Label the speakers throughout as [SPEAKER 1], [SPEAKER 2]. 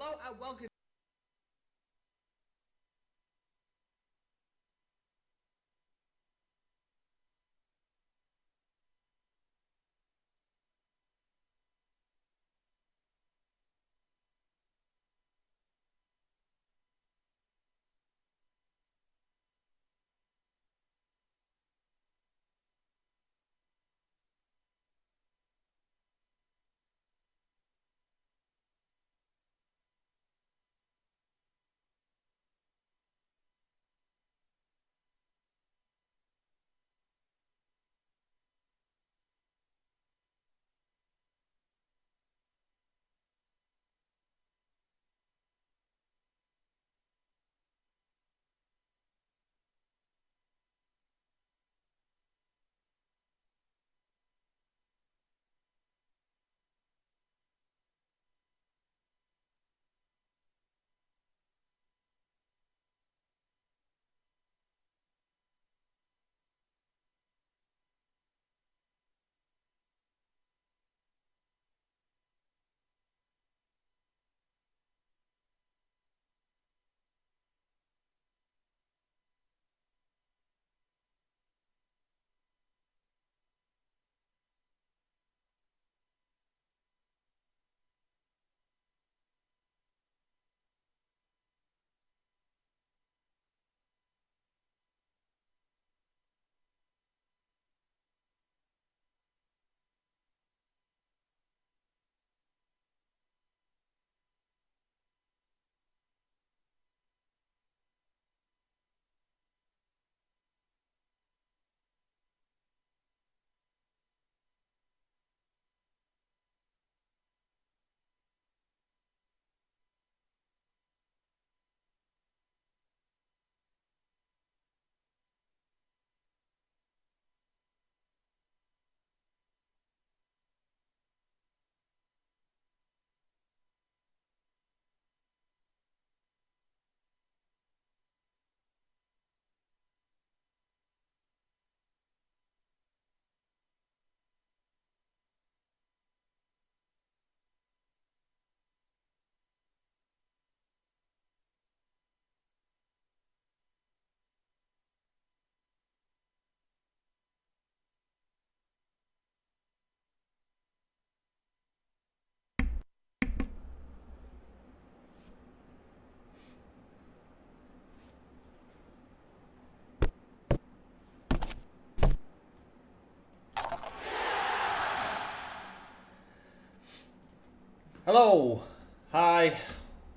[SPEAKER 1] Hello and welcome. Hello, hi.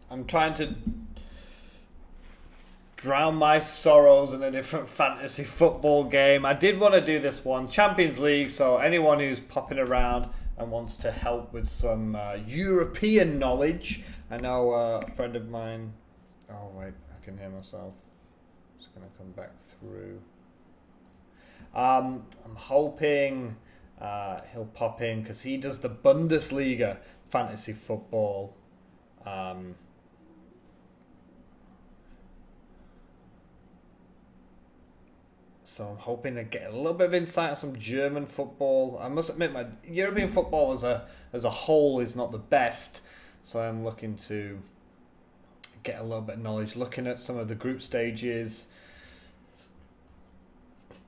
[SPEAKER 1] I'm trying to drown my sorrows in a different fantasy football game. I did want to do this one, Champions League, so anyone who's popping around and wants to help with some European knowledge. I know a friend of mine. Oh, wait, I can hear myself. It's going to come back through. I'm hoping he'll pop in because he does the Bundesliga fantasy football. So I'm hoping to get a little bit of insight on some German football. I must admit, my European football as a whole is not the best. So I'm looking to get a little bit of knowledge, looking at some of the group stages.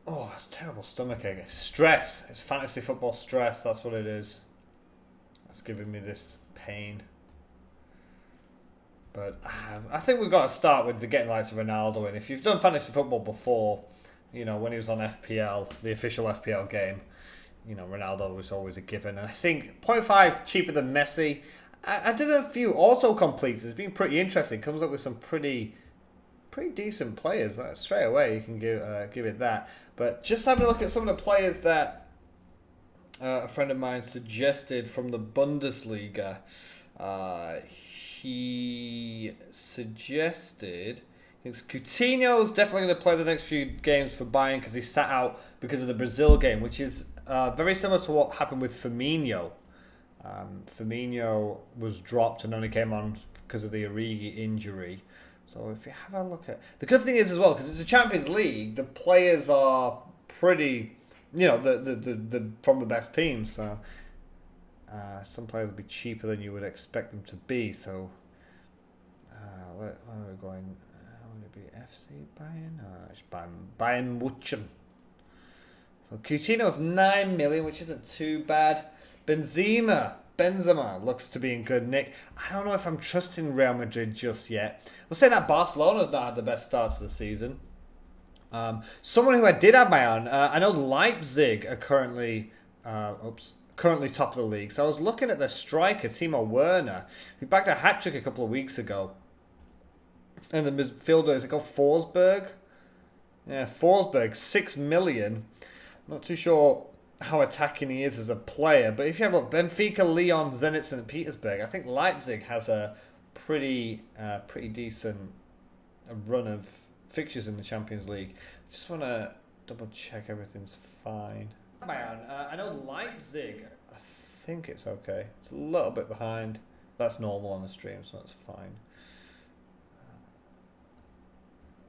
[SPEAKER 1] Oh, it's terrible stomachache. It's stress. It's fantasy football stress. That's what it is. That's giving me this pain. But I think we've got to start with the getting likes of Ronaldo. And if you've done fantasy football before, you know, when he was on FPL, the official FPL game, you know, Ronaldo was always a given. And I think zero point 0.5 cheaper than Messi. I did a few auto-completes. It's been pretty interesting. Comes up with some pretty decent players. Straight away, you can give it that. But just having a look at some of the players that a friend of mine suggested from the Bundesliga. He suggested, I think Coutinho is definitely going to play the next few games for Bayern because he sat out because of the Brazil game, which is very similar to what happened with Firmino. Firmino was dropped and only came on because of the Origi injury. So if you have a look at... The good thing is as well, because it's a Champions League, the players are pretty, you know, the from the best teams. So some players will be cheaper than you would expect them to be. So where are we going? Would it be FC Bayern? No, it's Bayern München. So Coutinho's 9 million, which isn't too bad. Benzema looks to be in good nick. I don't know if I'm trusting Real Madrid just yet. We'll say that Barcelona's not had the best start to the season. Someone who I did have my eye on, I know Leipzig are currently top of the league. So I was looking at their striker, Timo Werner, who bagged a hat-trick a couple of weeks ago. And the midfielder, is it called Forsberg? Yeah, Forsberg, 6 million. Not too sure how attacking he is as a player, but if you have a look, Benfica, Lyon, Zenit, St. Petersburg, I think Leipzig has a pretty decent run of fixtures in the Champions League. Just want to double check everything's fine. I know Leipzig, I think it's okay. It's a little bit behind. That's normal on the stream, so that's fine.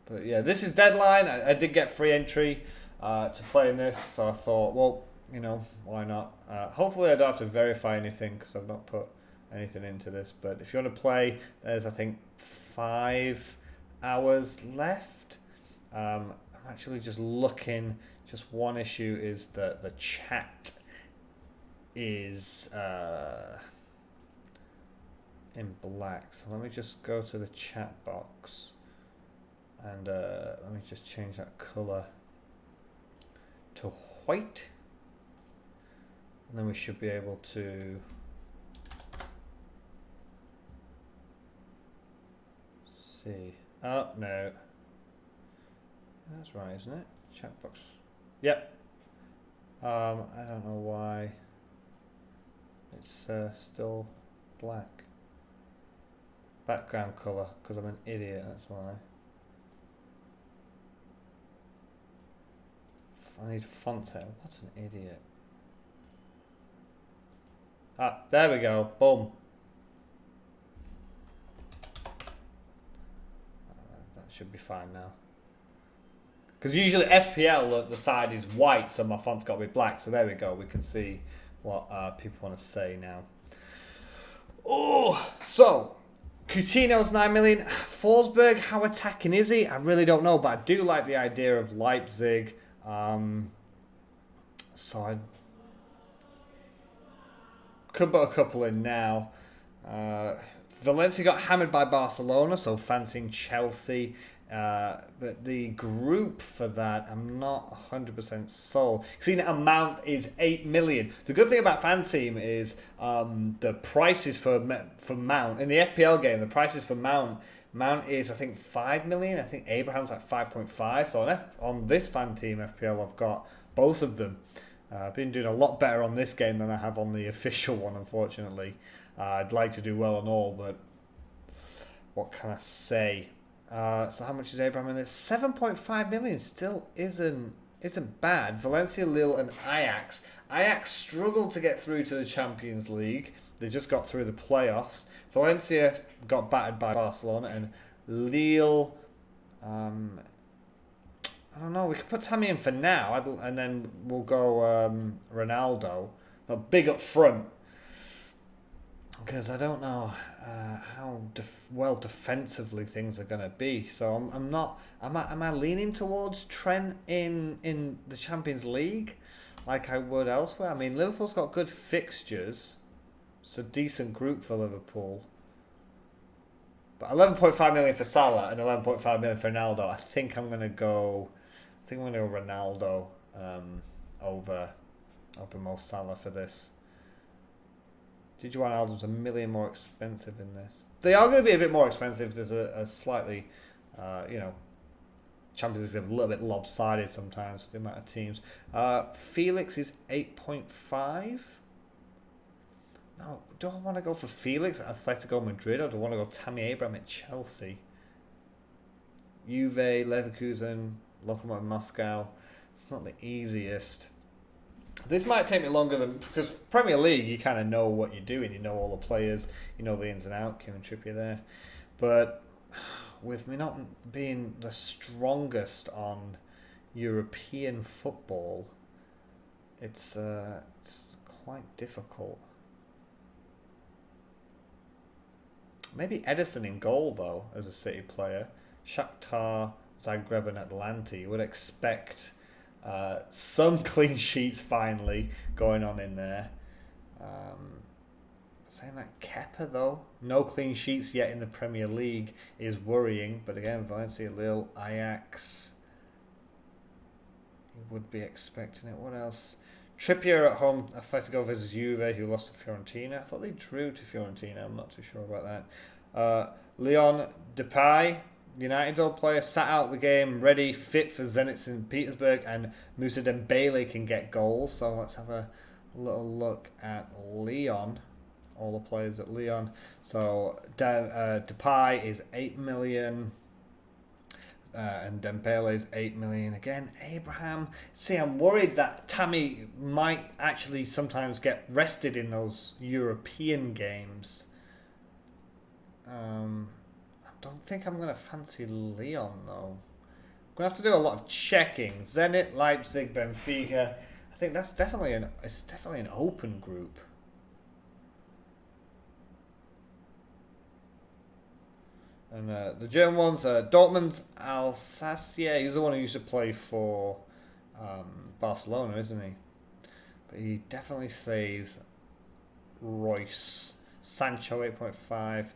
[SPEAKER 1] But yeah, this is deadline. I did get free entry to play in this, so I thought, well, you know, why not? Hopefully I don't have to verify anything because I've not put anything into this. But if you want to play, there's, I think, 5 hours left. I'm actually just looking. Just one issue is that the chat is in black. So let me just go to the chat box. And let me just change that colour to white. And then we should be able to see. Oh, no. That's right, isn't it? Chat box. Yep. I don't know why it's still black. Background colour, because I'm an idiot, that's why. I need font set. What's an idiot? Ah, there we go. Boom. That should be fine now. Because usually FPL, the side is white, so my font's got to be black. So there we go. We can see what people want to say now. Oh, so Coutinho's 9 million. Forsberg, how attacking is he? I really don't know, but I do like the idea of Leipzig. So I could put a couple in now. Valencia got hammered by Barcelona, so fancying Chelsea. But the group for that, I'm not 100% sold. See, the amount is 8 million. The good thing about FanTeam is the prices for Mount. In the FPL game, the prices for Mount is, I think, 5 million. I think Abraham's like 5.5. So on this FanTeam FPL, I've got both of them. I've been doing a lot better on this game than I have on the official one, unfortunately. I'd like to do well on all, but what can I say? So how much is Abraham in this? 7.5 million still isn't bad. Valencia, Lille, and Ajax. Ajax struggled to get through to the Champions League. They just got through the playoffs. Valencia got battered by Barcelona, and Lille. I don't know. We could put Tammy in for now, and then we'll go Ronaldo. So big up front. Because I don't know how well defensively things are going to be. So I'm not. Am I leaning towards Trent in the Champions League like I would elsewhere? I mean, Liverpool's got good fixtures. It's a decent group for Liverpool. But 11.5 million for Salah and 11.5 million for Ronaldo. I think I'm going to go. I think I'm going to go Ronaldo over Mo Salah for this. Did you want Alden's $1 million more expensive in this? They are going to be a bit more expensive. There's a slightly, Champions League is a little bit lopsided sometimes with the amount of teams. Felix is 8.5. Now, do I want to go for Felix at Atletico Madrid, or do I want to go Tammy Abraham at Chelsea? Juve, Leverkusen, Lokomotiv Moscow. It's not the easiest. This might take me longer than, because Premier League, you kind of know what you're doing. You know all the players. You know the ins and outs. Kieran Trippier there. But with me not being the strongest on European football, it's quite difficult. Maybe Edison in goal, though, as a City player. Shakhtar, Zagreb and Atlanta. You would expect some clean sheets finally going on in there. Saying that Kepa, though, no clean sheets yet in the Premier League is worrying. But again, Valencia, Lille, Ajax. You would be expecting it. What else? Trippier at home, Atletico versus Juve, who lost to Fiorentina. I thought they drew to Fiorentina. I'm not too sure about that. Leon Depay, United's old player, sat out the game, ready, fit for Zenit St. Petersburg, and Moussa Dembele can get goals. So let's have a little look at Leon. All the players at Leon. So Depay is 8 million. And Dembele is 8 million. Again, Abraham. See, I'm worried that Tammy might actually sometimes get rested in those European games. I don't think I'm going to fancy Leon, though. I'm going to have to do a lot of checking. Zenit, Leipzig, Benfica. I think that's definitely an open group. And the German ones, Dortmund's Alsacia. He's the one who used to play for Barcelona, isn't he? But he definitely says Royce. Sancho, 8.5.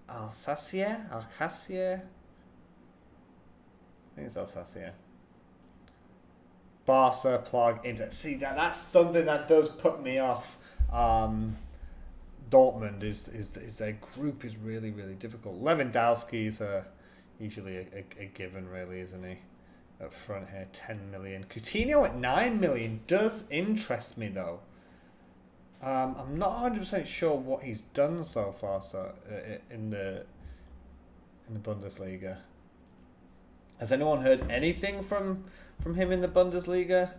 [SPEAKER 1] Alsacia? I think it's Alsacia. Barca, Prague, Inter. See, that's something that does put me off. Dortmund is their group is really, really difficult. Lewandowski's usually a given, really, isn't he? Up front here, 10 million. Coutinho at 9 million does interest me, though. I'm not 100% sure what he's done so far. So in the Bundesliga, has anyone heard anything from him in the Bundesliga?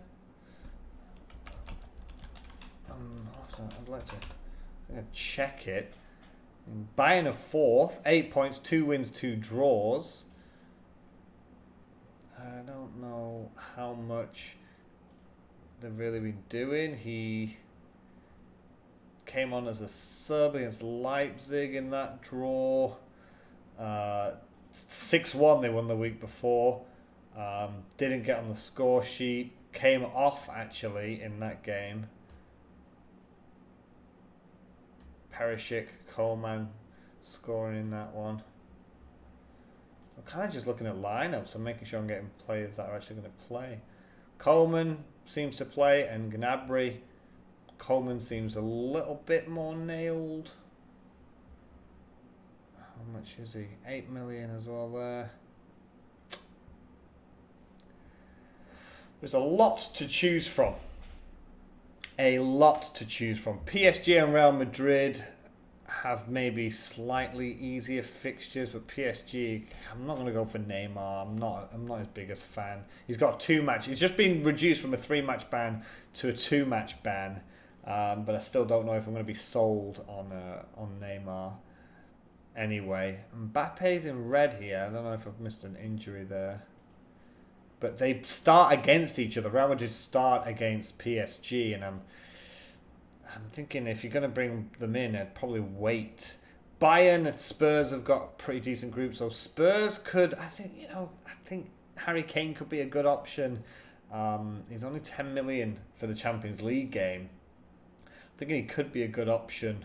[SPEAKER 1] I'd like to. Check it. Bayern a fourth, 8 points, 2 wins, 2 draws. I don't know how much they've really been doing. He came on as a sub against Leipzig in that draw. 6-1 they won the week before. Didn't get on the score sheet. Came off actually in that game. Perisic, Coleman scoring in that one. I'm kind of just looking at lineups and making sure I'm getting players that are actually going to play. Coleman seems to play, and Gnabry. Coleman seems a little bit more nailed. How much is he? 8 million as well there. There's a lot to choose from. A lot to choose from. PSG and Real Madrid have maybe slightly easier fixtures, but PSG, I'm not going to go for Neymar. I'm not his biggest fan. He's got 2 match. He's just been reduced from a 3-match ban to a 2-match ban, but I still don't know if I'm going to be sold on Neymar. Anyway, Mbappe's in red here. I don't know if I've missed an injury there. But they start against each other. Real Madrid start against PSG, and I'm thinking if you're going to bring them in, I'd probably wait. Bayern and Spurs have got a pretty decent group, so Spurs could. I think Harry Kane could be a good option. He's only 10 million for the Champions League game. I think he could be a good option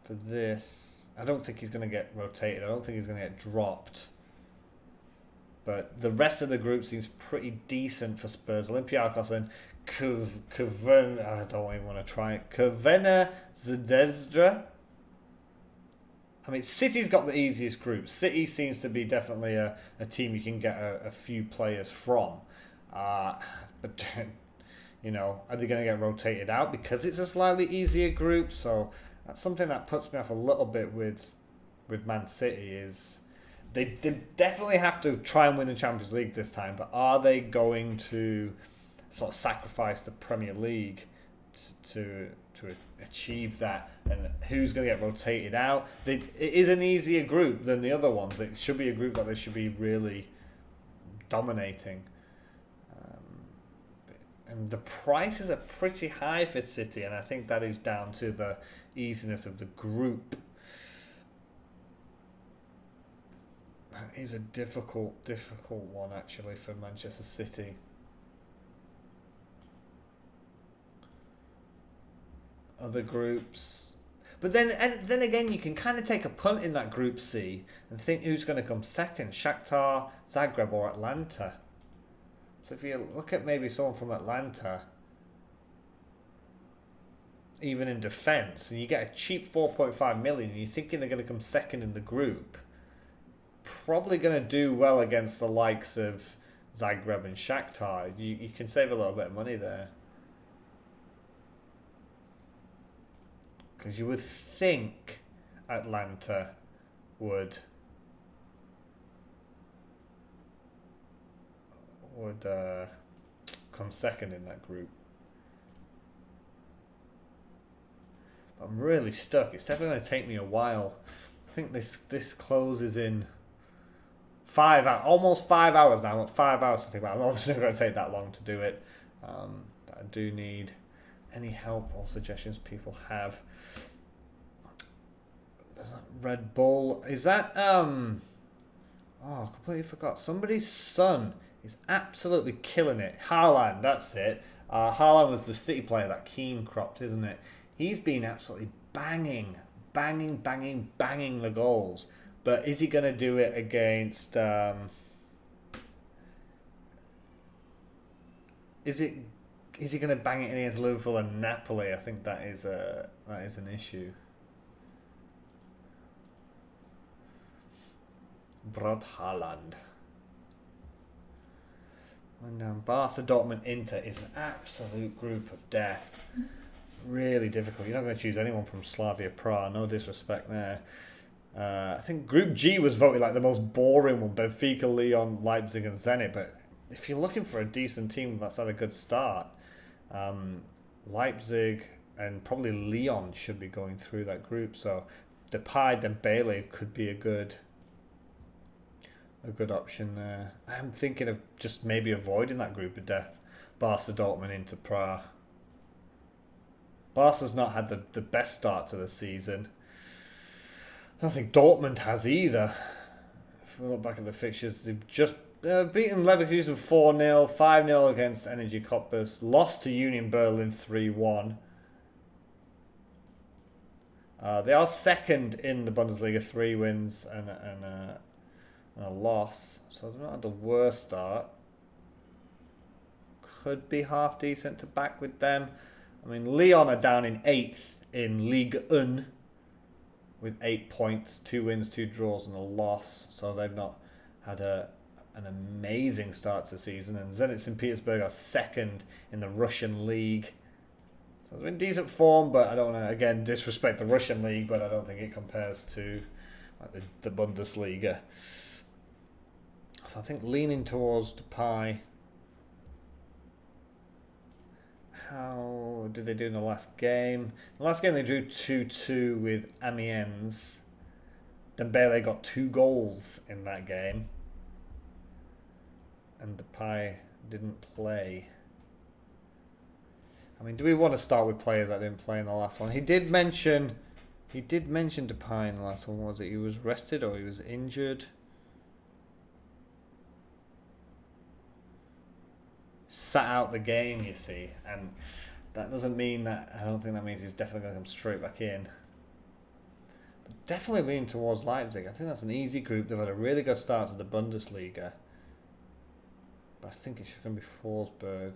[SPEAKER 1] for this. I don't think he's going to get rotated. I don't think he's going to get dropped. But the rest of the group seems pretty decent for Spurs. Olympiacos and Crvena. I don't even want to try it. Crvena Zvezda. I mean, City's got the easiest group. City seems to be definitely a team you can get a few players from. But, are they going to get rotated out because it's a slightly easier group? So that's something that puts me off a little bit with Man City is they definitely have to try and win the Champions League this time, but are they going to sort of sacrifice the Premier League to achieve that? And who's going to get rotated out? It is an easier group than the other ones. It should be a group that they should be really dominating. And the prices are pretty high for City, and I think that is down to the easiness of the group. That is a difficult one, actually, for Manchester City. Other groups. But then again, you can kind of take a punt in that Group C and think who's going to come second, Shakhtar, Zagreb, or Atlanta. So if you look at maybe someone from Atlanta, even in defence, and you get a cheap 4.5 million, and you're thinking they're going to come second in the group, probably going to do well against the likes of Zagreb and Shakhtar. You can save a little bit of money there. Because you would think Atlanta would come second in that group. But I'm really stuck. It's definitely going to take me a while. I think this closes in almost 5 hours now. I want 5 hours to think about it. I'm obviously not going to take that long to do it. But I do need any help or suggestions people have. Red Bull. Is that oh, I completely forgot. Somebody's son is absolutely killing it. Haaland, that's it. Haaland was the City player that Keane cropped, isn't it? He's been absolutely banging the goals. But is he going to do it against? Is he going to bang it against Liverpool and Napoli? I think that is an issue. Brod Haaland. And Barca, Dortmund, Inter is an absolute group of death. Really difficult. You're not going to choose anyone from Slavia Prague. No disrespect there. I think Group G was voted like the most boring one. Benfica, Lyon, Leipzig and Zenit. But if you're looking for a decent team that's had a good start, Leipzig and probably Lyon should be going through that group. So Depay, Dembele could be a good option there. I'm thinking of just maybe avoiding that group of death. Barca, Dortmund, Inter, Prague. Barca's not had the best start to the season. I don't think Dortmund has either. If we look back at the fixtures, they've just beaten Leverkusen 4-0, 5-0 against Energy Cottbus, lost to Union Berlin 3-1. They are second in the Bundesliga, 3 wins and a loss, so they're not had the worst start. Could be half decent to back with them. I mean, Lyon are down in 8th in Ligue 1 with 8 points, 2 wins, 2 draws and a loss, so they've not had an amazing start to the season. And Zenit St. Petersburg are second in the Russian league, so they're in decent form, but I don't want to again disrespect the Russian league, but I don't think it compares to like the Bundesliga. So I think leaning towards Depay. How did they do in the last game? The last game they drew 2-2 with Amiens. Dembele got 2 goals in that game. And Depay didn't play. I mean, do we want to start with players that didn't play in the last one? He did mention Depay in the last one. Was it he was rested or he was injured? Sat out the game, you see, and that doesn't mean that. I don't think that means he's definitely going to come straight back in. But definitely lean towards Leipzig. I think that's an easy group. They've had a really good start to the Bundesliga, but I think it's going to be Forsberg.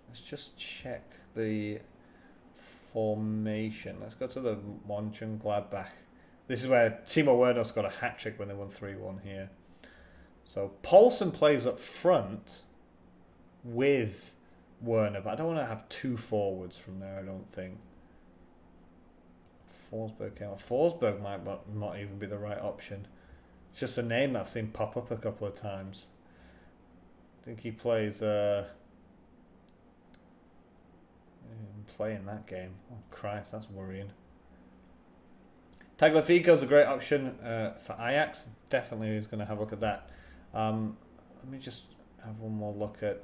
[SPEAKER 1] Let's just check the formation. Let's go to the Mönchengladbach. This is where Timo Werner got a hat-trick when they won 3-1 here. So Poulsen plays up front with Werner, but I don't want to have 2 forwards from there, I don't think. Forsberg came off. Forsberg might not even be the right option. It's just a name that I've seen pop up a couple of times. I think he plays playing that game. Oh Christ, that's worrying. Tagliafico's a great option for Ajax. Definitely is going to have a look at that. let me just have one more look at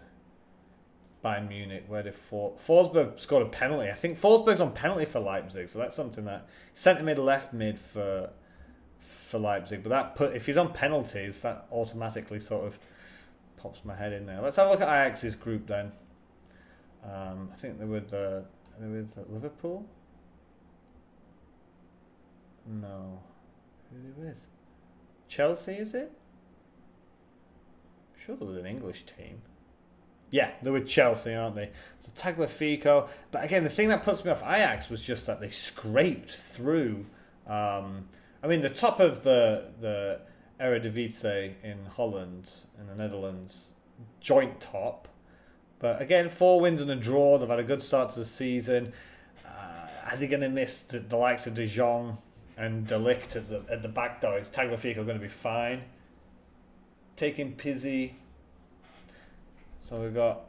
[SPEAKER 1] Bayern Munich. Where did Forsberg scored a penalty? I think Forsberg's on penalty for Leipzig, so that's something that centre mid, left mid for Leipzig. But if he's on penalties, that automatically sort of pops my head in there. Let's have a look at Ajax's group then. I think they're with Liverpool. No, who are they with? Chelsea, is it? I'm sure they're with an English team. Yeah, they're with Chelsea, aren't they? So Tagliafico. But again, the thing that puts me off Ajax was just that they scraped through. I mean, the top of the Eredivisie in Holland, in the Netherlands, joint top. But again, 4 wins and a draw. They've had a good start to the season. Are they going to miss the likes of De Jong and De Ligt at the back door? Is Tagliafico going to be fine? Taking Pizzi. So we've got...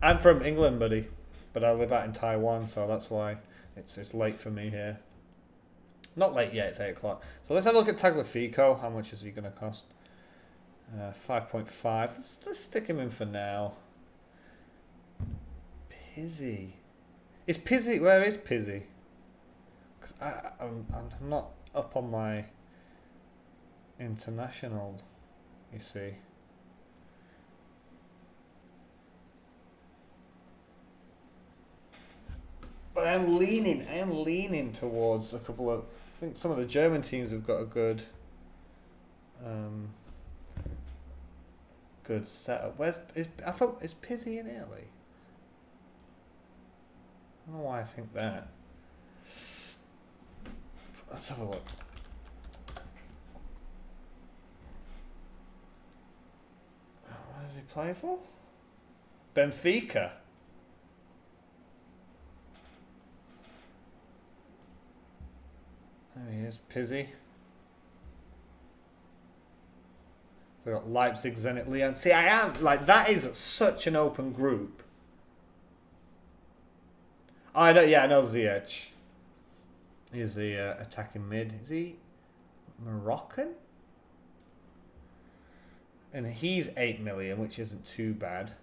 [SPEAKER 1] I'm from England, buddy. But I live out in Taiwan, so that's why it's late for me here. Not late yet, it's 8 o'clock. So let's have a look at Tagliafico. How much is he going to cost? 5.5. Let's stick him in for now. Pizzi. Is Pizzi... Where is Pizzi? Because I'm not up on my international, you see. But I am leaning towards a couple of... I think some of the German teams have got a good setup. I thought, is Pizzi in Italy? I don't know why I think that. Let's have a look. What is he playing for? Benfica. There he is, Pizzi. We've got Leipzig, Zenit, Lyon. See, that is such an open group. I know Ziyech. He's the attacking mid. Is he Moroccan? And he's 8 million, which isn't too bad.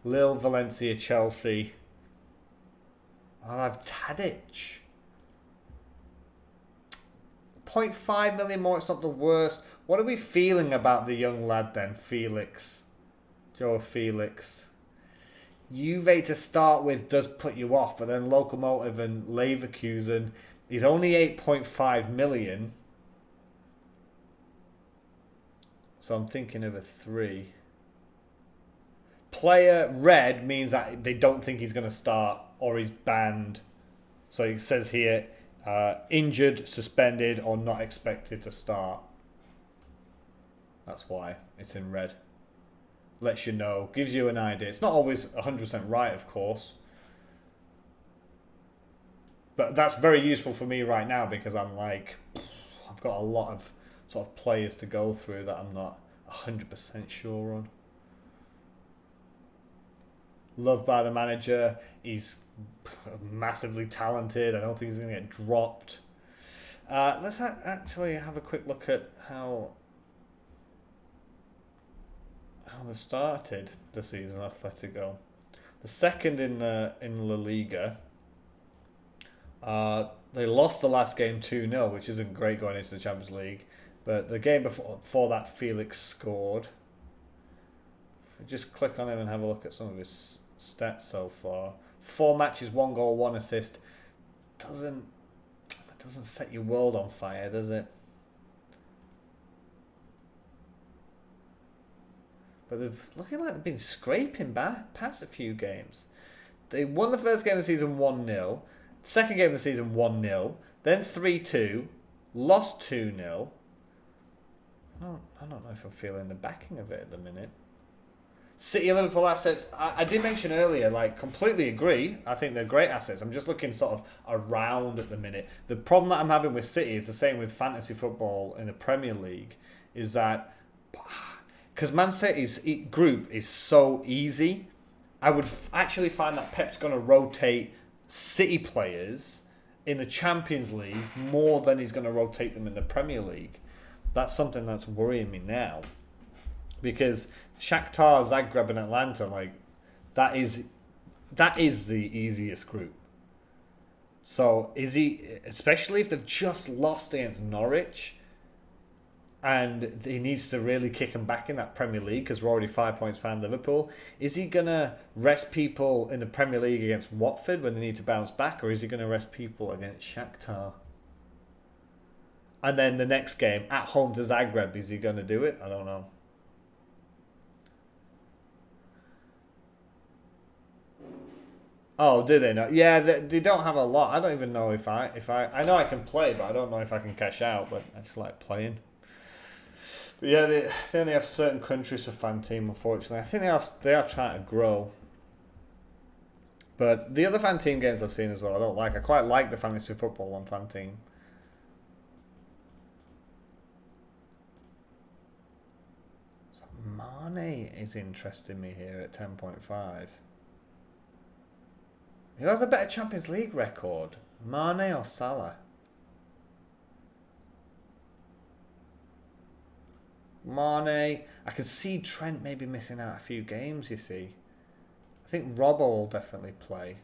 [SPEAKER 1] Lille, Valencia, Chelsea. I'll have Tadic. 0.5 million more, it's not the worst. What are we feeling about the young lad then, Felix? Joe Felix. Juve to start with does put you off, but then Lokomotiv and Leverkusen, he's only 8.5 million. So I'm thinking of a 3. Player red means that they don't think he's going to start or he's banned. So it says here, injured, suspended, or not expected to start. That's why it's in red. Lets you know, gives you an idea. It's not always 100% right, of course. But that's very useful for me right now because I'm like, I've got a lot of sort of players to go through that I'm not 100% sure on. Loved by the manager. He's massively talented. I don't think he's going to get dropped. Let's actually have a quick look at how they started the season, Atletico. The second in La Liga. They lost the last game 2-0, which isn't great going into the Champions League. But the game before that, Felix scored. If we just click on him and have a look at some of his stats so far. 4 matches, 1 goal, 1 assist. That doesn't set your world on fire, does it? But they've looking like they've been scraping back past a few games. They won the first game of the season 1-0. Second game of the season 1-0. Then 3-2. Lost 2-0. I don't know if I'm feeling the backing of it at the minute. City and Liverpool assets, I did mention earlier, like, completely agree. I think they're great assets. I'm just looking sort of around at the minute. The problem that I'm having with City is the same with fantasy football in the Premier League, is that because Man City's group is so easy, I would actually find that Pep's going to rotate City players in the Champions League more than he's going to rotate them in the Premier League. That's something that's worrying me now. because Shakhtar, Zagreb, and Atlanta, like that is the easiest group. So is he, especially if they've just lost against Norwich, and he needs to really kick him back in that Premier League because we're already 5 points behind Liverpool. Is he going to rest people in the Premier League against Watford when they need to bounce back, or is he going to rest people against Shakhtar? And then the next game, at home to Zagreb, is he going to do it? I don't know. Oh, do they not? Yeah, they don't have a lot. I don't even know if I know I can play, but I don't know if I can cash out, but I just like playing. But yeah, they only have certain countries for FanTeam, unfortunately. I think they are trying to grow. But the other FanTeam games I've seen as well, I don't like. I quite like the fantasy football on FanTeam. So Mane is interesting me here at 10.5. Who has a better Champions League record? Mane or Salah? Mane. I can see Trent maybe missing out a few games, you see. I think Robbo will definitely play.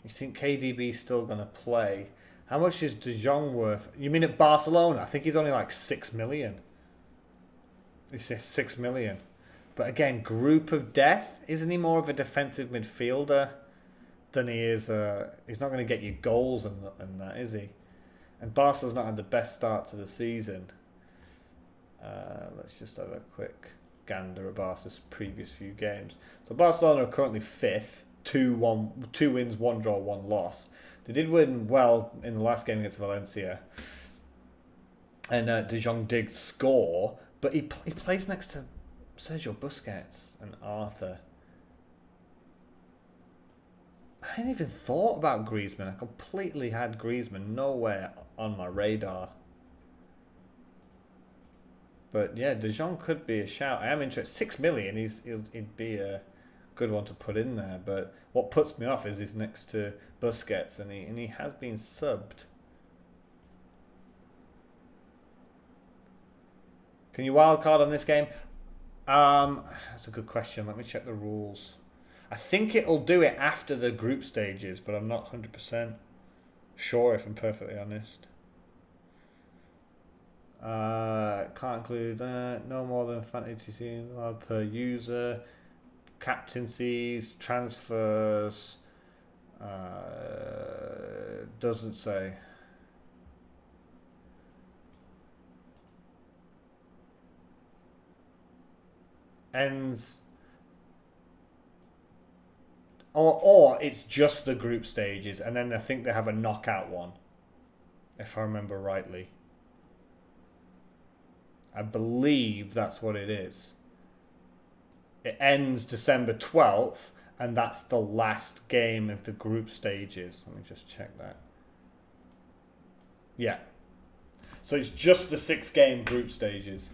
[SPEAKER 1] You think KDB's still going to play? How much is De Jong worth? You mean at Barcelona? I think he's only like 6 million. He's 6 million. But again, group of death. Isn't he more of a defensive midfielder than he is? He's not going to get you goals and that, is he? And Barca's not had the best start to the season. Let's just have a quick gander at Barca's previous few games. So Barcelona are currently 5th. 2 wins, 1 draw, 1 loss. They did win well in the last game against Valencia. And De Jong did score, but he plays next to Sergio Busquets and Arthur. I hadn't even thought about Griezmann. I completely had Griezmann nowhere on my radar. But yeah, De Jong could be a shout. I am interested. 6 million, he'd be a good one to put in there. But what puts me off is he's next to Busquets, and he has been subbed. Can you wildcard on this game? That's a good question. Let me check the rules. I think it'll do it after the group stages, but I'm not 100% sure if I'm perfectly honest. Can't include no more than fantasy teams per user. Captaincies, transfers. Doesn't say. Ends. Or it's just the group stages, and then I think they have a knockout one, if I remember rightly. I believe that's what it is. It ends December 12th, and that's the last game of the group stages. Let me just check that. Yeah. So it's just the 6-game group stages.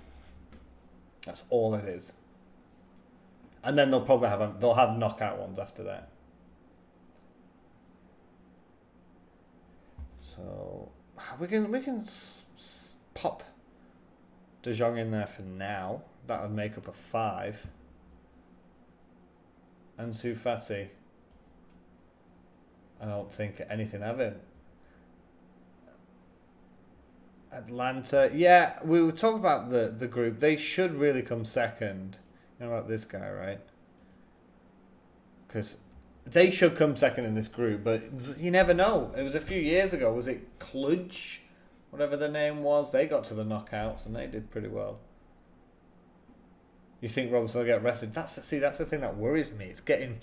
[SPEAKER 1] That's all it is. And then they'll probably have knockout ones after that. So we can pop De Jong in there for now. That would make up a 5. Ansu Fati. I don't think anything of him. Atlanta. Yeah, we were talking about the group. They should really come second. You know about this guy, right? Because they should come second in this group, but you never know. It was a few years ago. Was it Cluj? Whatever the name was. They got to the knockouts and they did pretty well. You think Robinson will get rested? That's the thing that worries me. It's getting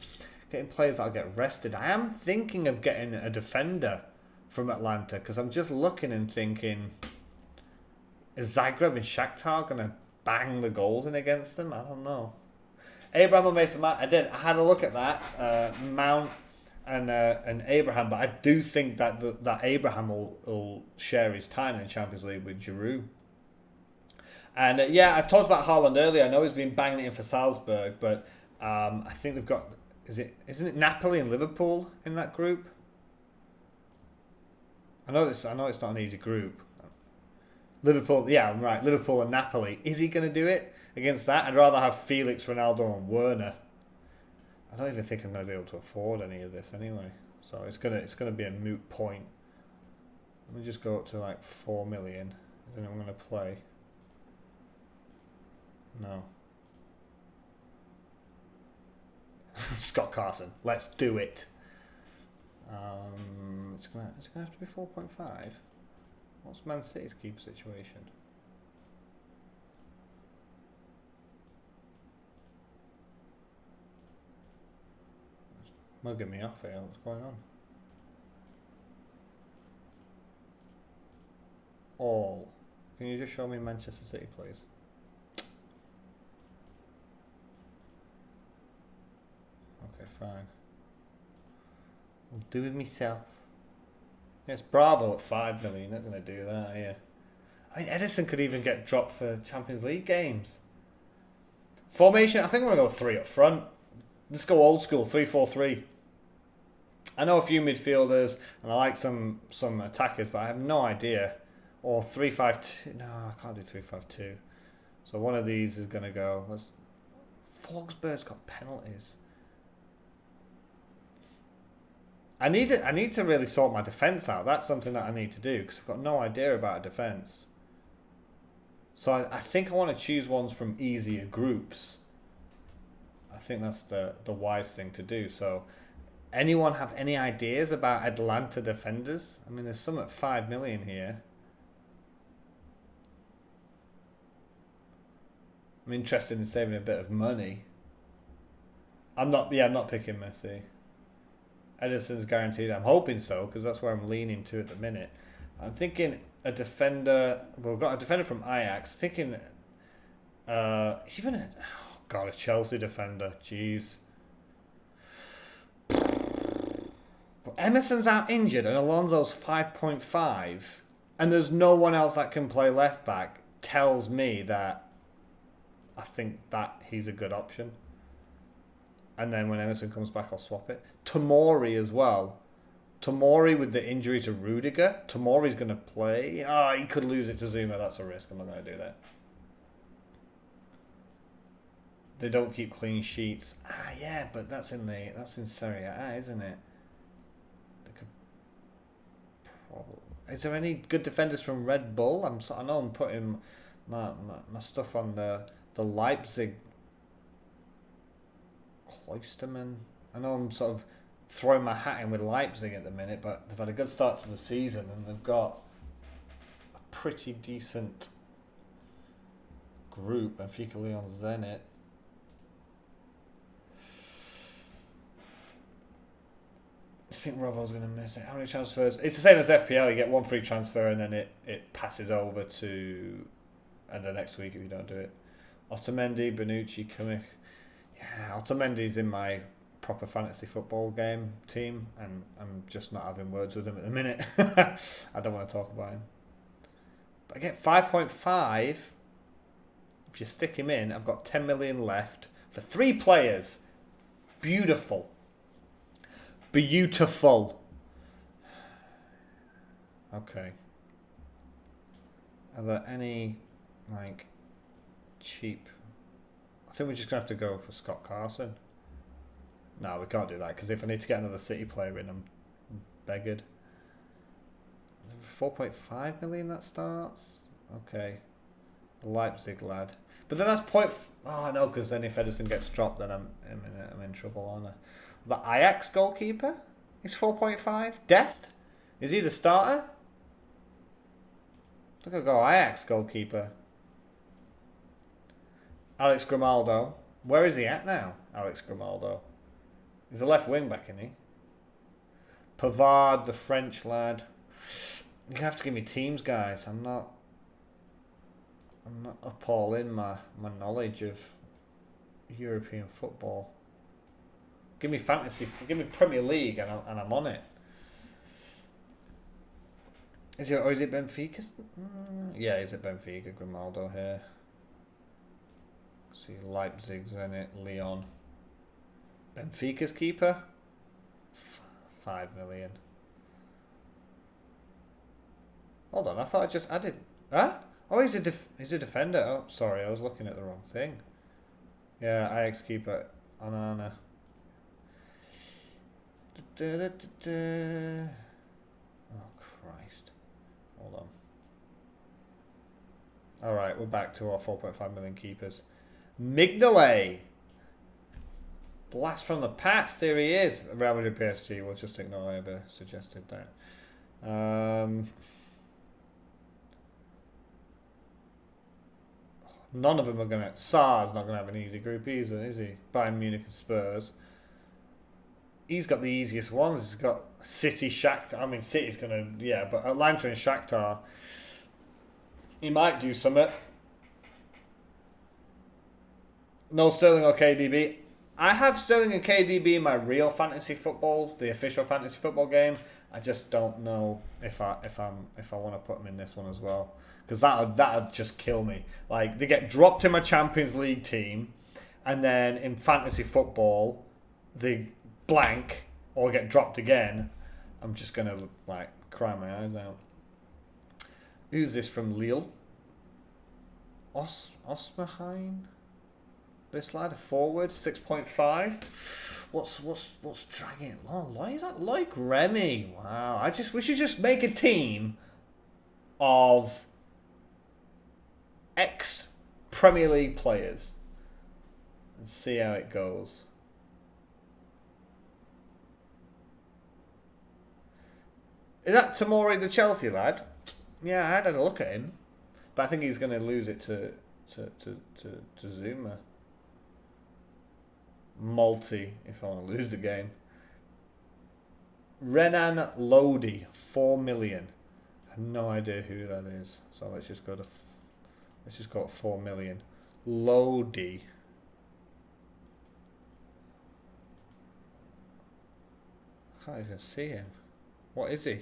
[SPEAKER 1] players that'll get rested. I am thinking of getting a defender from Atlanta because I'm just looking and thinking, is Zagreb and Shakhtar going to bang the goals in against them? I don't know. Abraham or Mason Mount, I had a look at that. Mount and Abraham, but I do think that Abraham will share his time in the Champions League with Giroud. And yeah, I talked about Haaland earlier. I know he's been banging it in for Salzburg, but I think they've got, isn't it Napoli and Liverpool in that group? I know it's not an easy group. Liverpool, yeah, I'm right. Liverpool and Napoli. Is he going to do it against that? I'd rather have Felix, Ronaldo, and Werner. I don't even think I'm going to be able to afford any of this anyway. So it's gonna be a moot point. Let me just go up to like 4 million. Then I'm going to play. No. Scott Carson. Let's do it. It's gonna have to be 4.5. What's Man City's keeper situation? It's mugging me off here. What's going on? All. Can you just show me Manchester City, please? Okay, fine. I'll do it myself. Yes, Bravo at 5 million. Not going to do that, are you? I mean, Edison could even get dropped for Champions League games. Formation, I think we're going to go 3 up front. Let's go old school, 3-4-3. I know a few midfielders, and I like some attackers, but I have no idea. Or 3-5-2. No, I can't do 3-5-2. So one of these is going to go. Forsberg's got penalties. I need to really sort my defence out. That's something that I need to do because I've got no idea about a defence. So I think I want to choose ones from easier groups. I think that's the wise thing to do. So anyone have any ideas about Atlanta defenders? I mean, there's some at 5 million here. I'm interested in saving a bit of money. I'm not picking Messi. Edison's guaranteed. I'm hoping so because that's where I'm leaning to at the minute. I'm thinking a defender. Well, we've got a defender from Ajax. Thinking a Chelsea defender. Jeez. But Emerson's out injured and Alonso's 5.5, and there's no one else that can play left back. Tells me that I think that he's a good option. And then when Emerson comes back, I'll swap it. Tomori as well. Tomori with the injury to Rudiger. Tomori's going to play. He could lose it to Zuma. That's a risk. I'm not going to do that. They don't keep clean sheets. Yeah, but that's in Serie A, isn't it? They could probably. Is there any good defenders from Red Bull? I know I'm putting my stuff on the Leipzig. Cloisterman. I know I'm sort of throwing my hat in with Leipzig at the minute, but they've had a good start to the season and they've got a pretty decent group. Benfica, Lyon, Zenit. I think Robbo's going to miss it. How many transfers? It's the same as FPL. You get one free transfer and then it passes over to the next week if you don't do it. Otamendi, Bonucci, Kimmich. Yeah, Otamendi's in my proper fantasy football game team, and I'm just not having words with him at the minute. I don't want to talk about him. But I get 5.5. If you stick him in, I've got 10 million left for 3 players. Beautiful. Beautiful. Okay. Are there any, cheap... I think we're just going to have to go for Scott Carson. No, we can't do that, because if I need to get another City player in, I'm beggared. 4.5 million that starts? Okay. Leipzig lad. But then that's oh no, because then if Edison gets dropped, then I'm in trouble, aren't I? The Ajax goalkeeper is 4.5. Dest? Is he the starter? Look, I'll go Ajax goalkeeper. Alex Grimaldo. Where is he at now, Alex Grimaldo? He's a left wing back, isn't he? Pavard, the French lad. You're going to have to give me teams, guys. I'm not up all in my knowledge of European football. Give me fantasy, give me Premier League, and I'm on it. Is it Benfica? Yeah, is it Benfica? Grimaldo here. See Leipzig, Zenit, Lyon. Benfica's keeper? 5 million. Hold on, I thought I just added... Huh? Oh, he's a defender. Oh, sorry, I was looking at the wrong thing. Yeah, Ajax keeper. Onana. Oh, Christ. Hold on. Alright, we're back to our 4.5 million keepers. Mignolet. Blast from the past. Here he is. Real Madrid PSG. We'll just ignore I ever suggested that. None of them are going to... Sar's not going to have an easy group either, is he? Bayern Munich and Spurs. He's got the easiest ones. He's got City, Shakhtar. I mean, City's going to... Yeah, but Atlanta and Shakhtar... He might do something. No Sterling or KDB. I have Sterling and KDB in my real fantasy football, the official fantasy football game. I just don't know if I want to put them in this one as well, because that'd just kill me. Like, they get dropped in my Champions League team, and then in fantasy football they blank or get dropped again. I'm just gonna like cry my eyes out. Who's this from Lille? Osmaheim. This lad, a forward, 6.5. What's dragging it long? Why is that like Remy? Wow. We should just make a team of ex Premier League players and see how it goes. Is that Tamori, the Chelsea lad? Yeah, I had a look at him, but I think he's going to lose it to Zuma. Multi, if I want to lose the game. Renan Lodi, 4 million. I have no idea who that is. So let's just go at 4 million. Lodi. I can't even see him. What is he?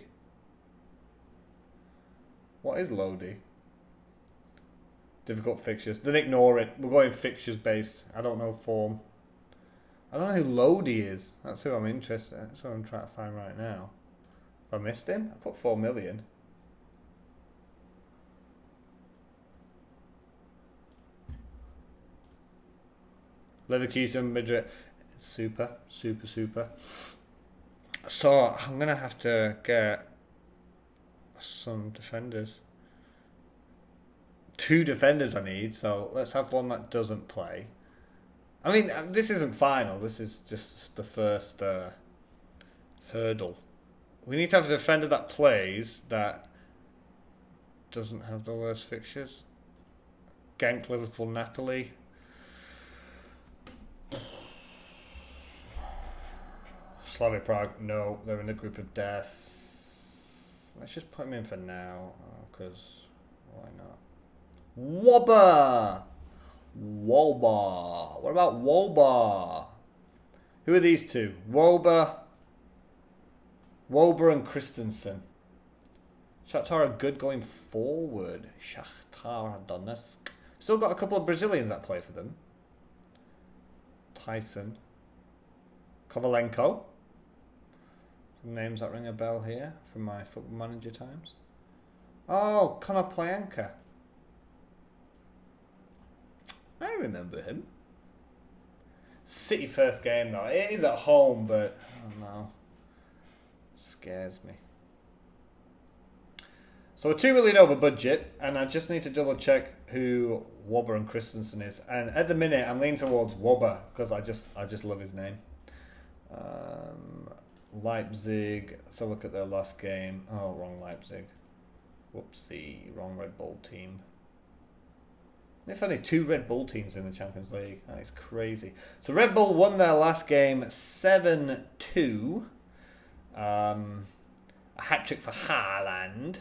[SPEAKER 1] What is Lodi? Difficult fixtures. Then ignore it. We're going fixtures based. I don't know form. I don't know who Lodi is. That's who I'm interested in. That's who I'm trying to find right now. Have I missed him? I put 4 million. Leverkusen, Madrid. Super. So, I'm going to have to get some defenders. 2 defenders I need, so let's have one that doesn't play. I mean, this isn't final. This is just the first hurdle. We need to have a defender that plays that doesn't have the worst fixtures. Genk, Liverpool, Napoli. Slavia Prague, no. They're in the group of death. Let's just put them in for now, because why not? Wobber! What about Woba? Who are these two? Woba and Christensen. Shakhtar are good going forward. Shakhtar Donetsk. Still got a couple of Brazilians that play for them. Tyson. Kovalenko. Some names that ring a bell here from my Football Manager times. Oh, Konoplyanka. I remember him. City first game though. It is at home, but I don't know. Scares me. So we're 2 million over budget, and I just need to double check who Wobber and Christensen is. And at the minute, I'm leaning towards Wobber because I just love his name. Leipzig. Let's have a look at their last game. Oh, wrong Leipzig. Whoopsie, wrong Red Bull team. There's only 2 Red Bull teams in the Champions League. That is crazy. So Red Bull won their last game 7-2. A hat-trick for Haaland,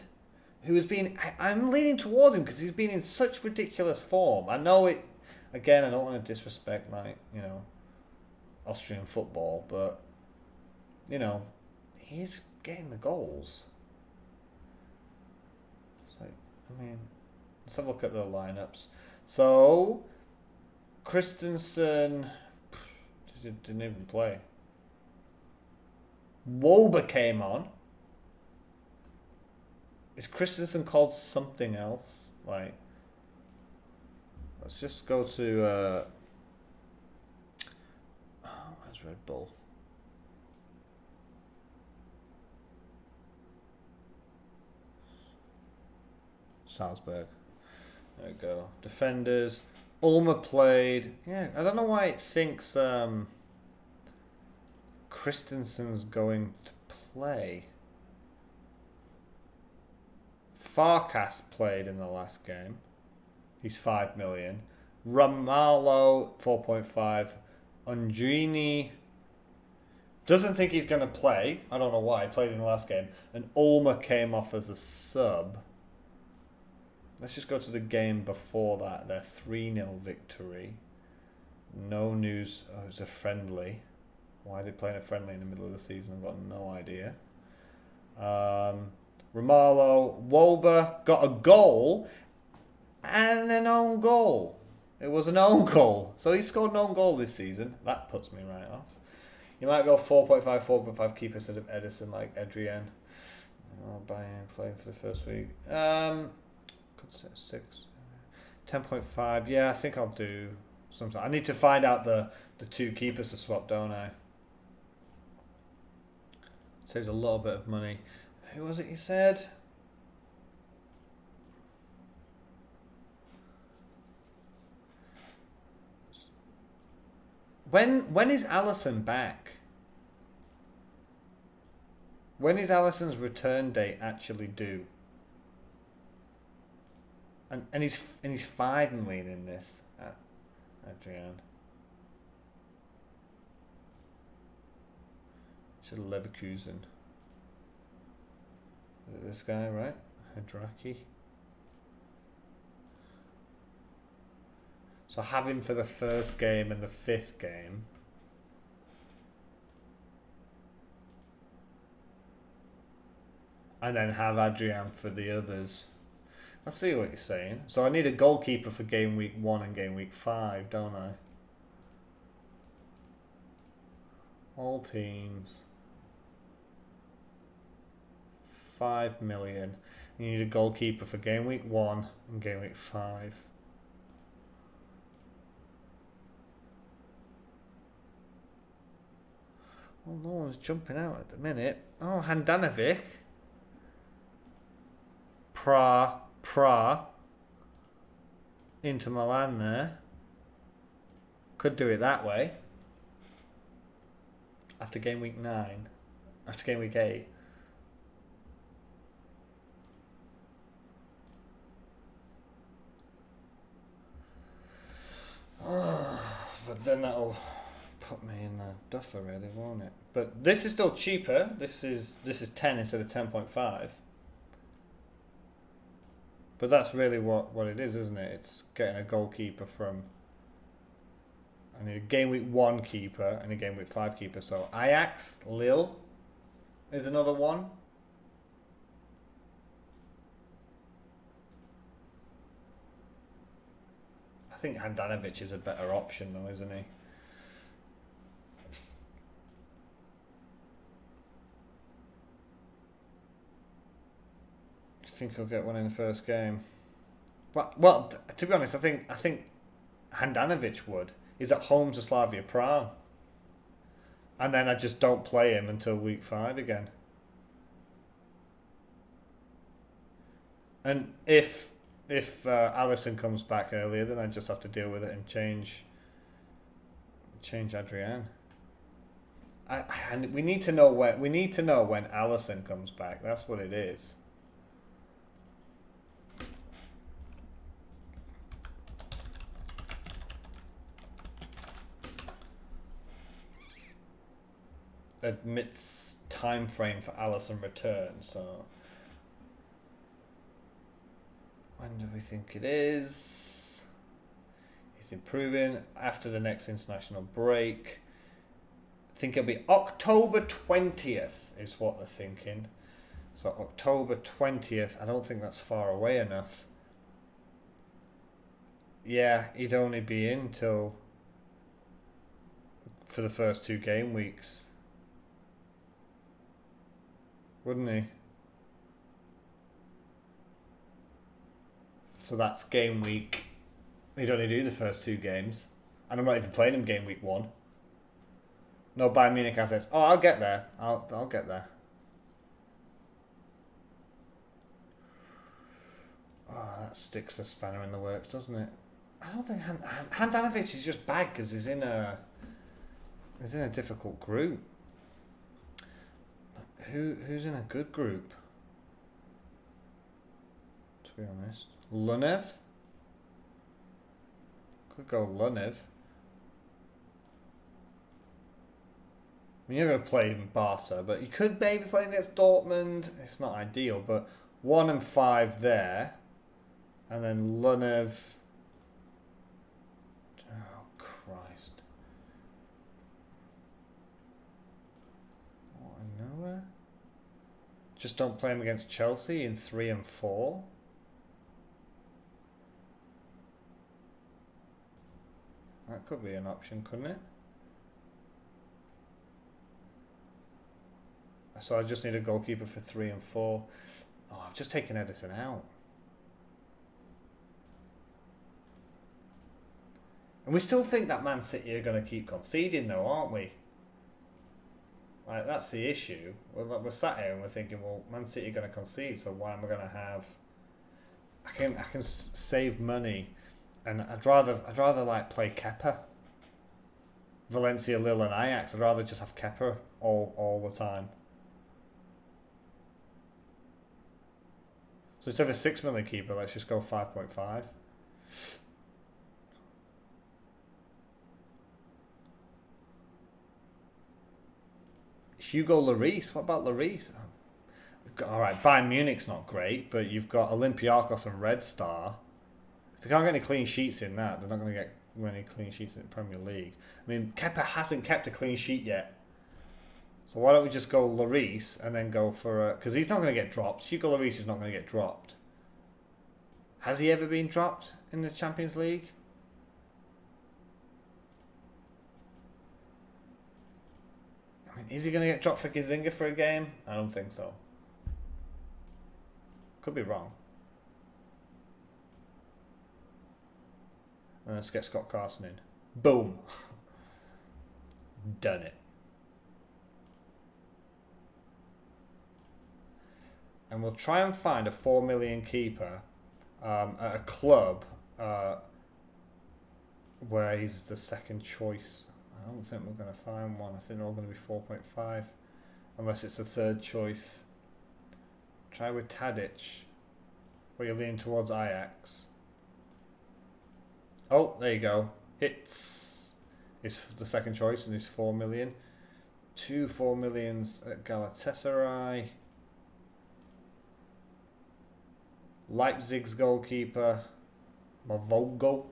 [SPEAKER 1] who has been... I'm leaning towards him because he's been in such ridiculous form. I know it... Again, I don't want to disrespect my, Austrian football, but, he's getting the goals. So, let's have a look at the lineups. So, Christensen didn't even play. Woba came on. Is Christensen called something else? Like, let's just go to where's Red Bull? Salzburg. There we go. Defenders. Ulmer played. Yeah, I don't know why it thinks Christensen's going to play. Farkas played in the last game. He's 5 million. Ramallo 4.5. Undrini doesn't think he's going to play. I don't know why. He played in the last game. And Ulmer came off as a sub. Let's just go to the game before that. Their 3-0 victory. No news. Oh, it's a friendly. Why are they playing a friendly in the middle of the season? I've got no idea. Ramallo, Woba got a goal and an own goal. It was an own goal. So he scored an own goal this season. That puts me right off. You might go 4.5 keeper instead of Edison like Adrian. Oh, Bayern playing for the first week. Could say 6. 10.5. Yeah, I think I'll do something. I need to find out the 2 keepers to swap, don't I? Saves a little bit of money. Who was it you said? When is Allison back? When is Allison's return date actually due? And he's 5 million in this. Adrian. Should have Leverkusen. Is it this guy, right? Hadraki. So have him for the first game and the 5th game. And then have Adrian for the others. I see what you're saying. So I need a goalkeeper for game week 1 and game week 5, don't I? All teams. 5 million. You need a goalkeeper for game week 1 and game week 5. Well, no one's jumping out at the minute. Oh, Handanovic. Pra. Into Milan there. Could do it that way. After game week 9. After game week 8. But then that'll put me in a duffer, really, won't it? But this is still cheaper. This is 10 instead of 10.5. But that's really what it is, isn't it? It's getting a goalkeeper from. I need a game week 1 keeper and a game week 5 keeper. So Ajax, Lille is another one. I think Handanovic is a better option though, isn't he? I think he'll get one in the first game. Well, to be honest, I think Handanovic would. He's at home to Slavia Prague. And then I just don't play him until week 5 again. And if Allison comes back earlier, then I just have to deal with it and change Adrian. And we need to know when Allison comes back. That's what it is. Admits time frame for Allison return. So when do we think it is? He's improving after the next international break. I think it'll be October 20th is what they're thinking. So October 20th, I don't think that's far away enough. Yeah, he'd only be in till for the first 2 game weeks. Wouldn't he? So that's game week. He'd only do the first 2 games. And I'm not even playing him game week 1. No Bayern Munich assets. Oh, I'll get there. I'll get there. Oh, that sticks the spanner in the works, doesn't it? I don't think Handanovic is just bad because he's in a difficult group. Who's in a good group? To be honest, Lunev. Could go Lunev. I mean, you're going to play in Barca, but you could maybe play against Dortmund. It's not ideal, but 1 and 5 there. And then Lunev. Oh, Christ. What, nowhere? Just don't play him against Chelsea in 3 and 4. That could be an option, couldn't it? So I just need a goalkeeper for 3 and 4. Oh, I've just taken Edison out. And we still think that Man City are going to keep conceding though, aren't we? Like, that's the issue. We're sat here and we're thinking, well, Man City are going to concede, so why am I going to have... I can save money, and I'd rather like play Kepa. Valencia, Lille and Ajax. I'd rather just have Kepa all the time. So instead of a 6 million keeper, let's just go 5.5. Hugo Lloris. What about Lloris? All right, Bayern Munich's not great, but you've got Olympiacos and Red Star. If they can't get any clean sheets in that, they're not going to get many clean sheets in the Premier League. I mean, Kepa hasn't kept a clean sheet yet. So why don't we just go Lloris and then go for a... Because he's not going to get dropped. Hugo Lloris is not going to get dropped. Has he ever been dropped in the Champions League? I mean, is he going to get dropped for Gizinga for a game? I don't think so. Could be wrong. And let's get Scott Carson in. Boom. Done it. And we'll try and find a 4 million keeper at a club where he's the second choice. I don't think we're going to find one. I think they're all going to be 4.5 unless it's a third choice. Try with Tadic, where you're leaning towards Ajax. Oh, there you go. It's the second choice and it's 4 million. 2 4 millions at Galatasaray. Leipzig's goalkeeper, Mavogo.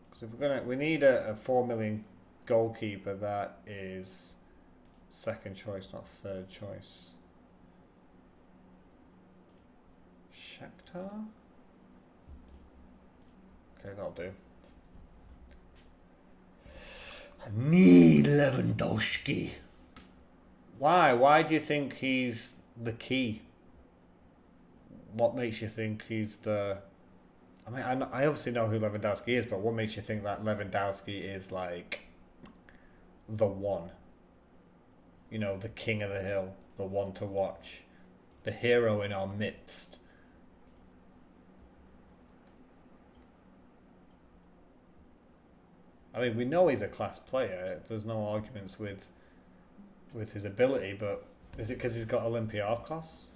[SPEAKER 1] Because if we need a 4 million goalkeeper that is second choice, not third choice. Shakhtar? Okay, that'll do. I need Lewandowski. Why? Why do you think he's the key? What makes you think he's the... I mean, I obviously know who Lewandowski is, but what makes you think that Lewandowski is like the one? You know, the king of the hill, the one to watch, the hero in our midst. I mean, we know he's a class player. There's no arguments with his ability, but is it because he's got Olympiacos?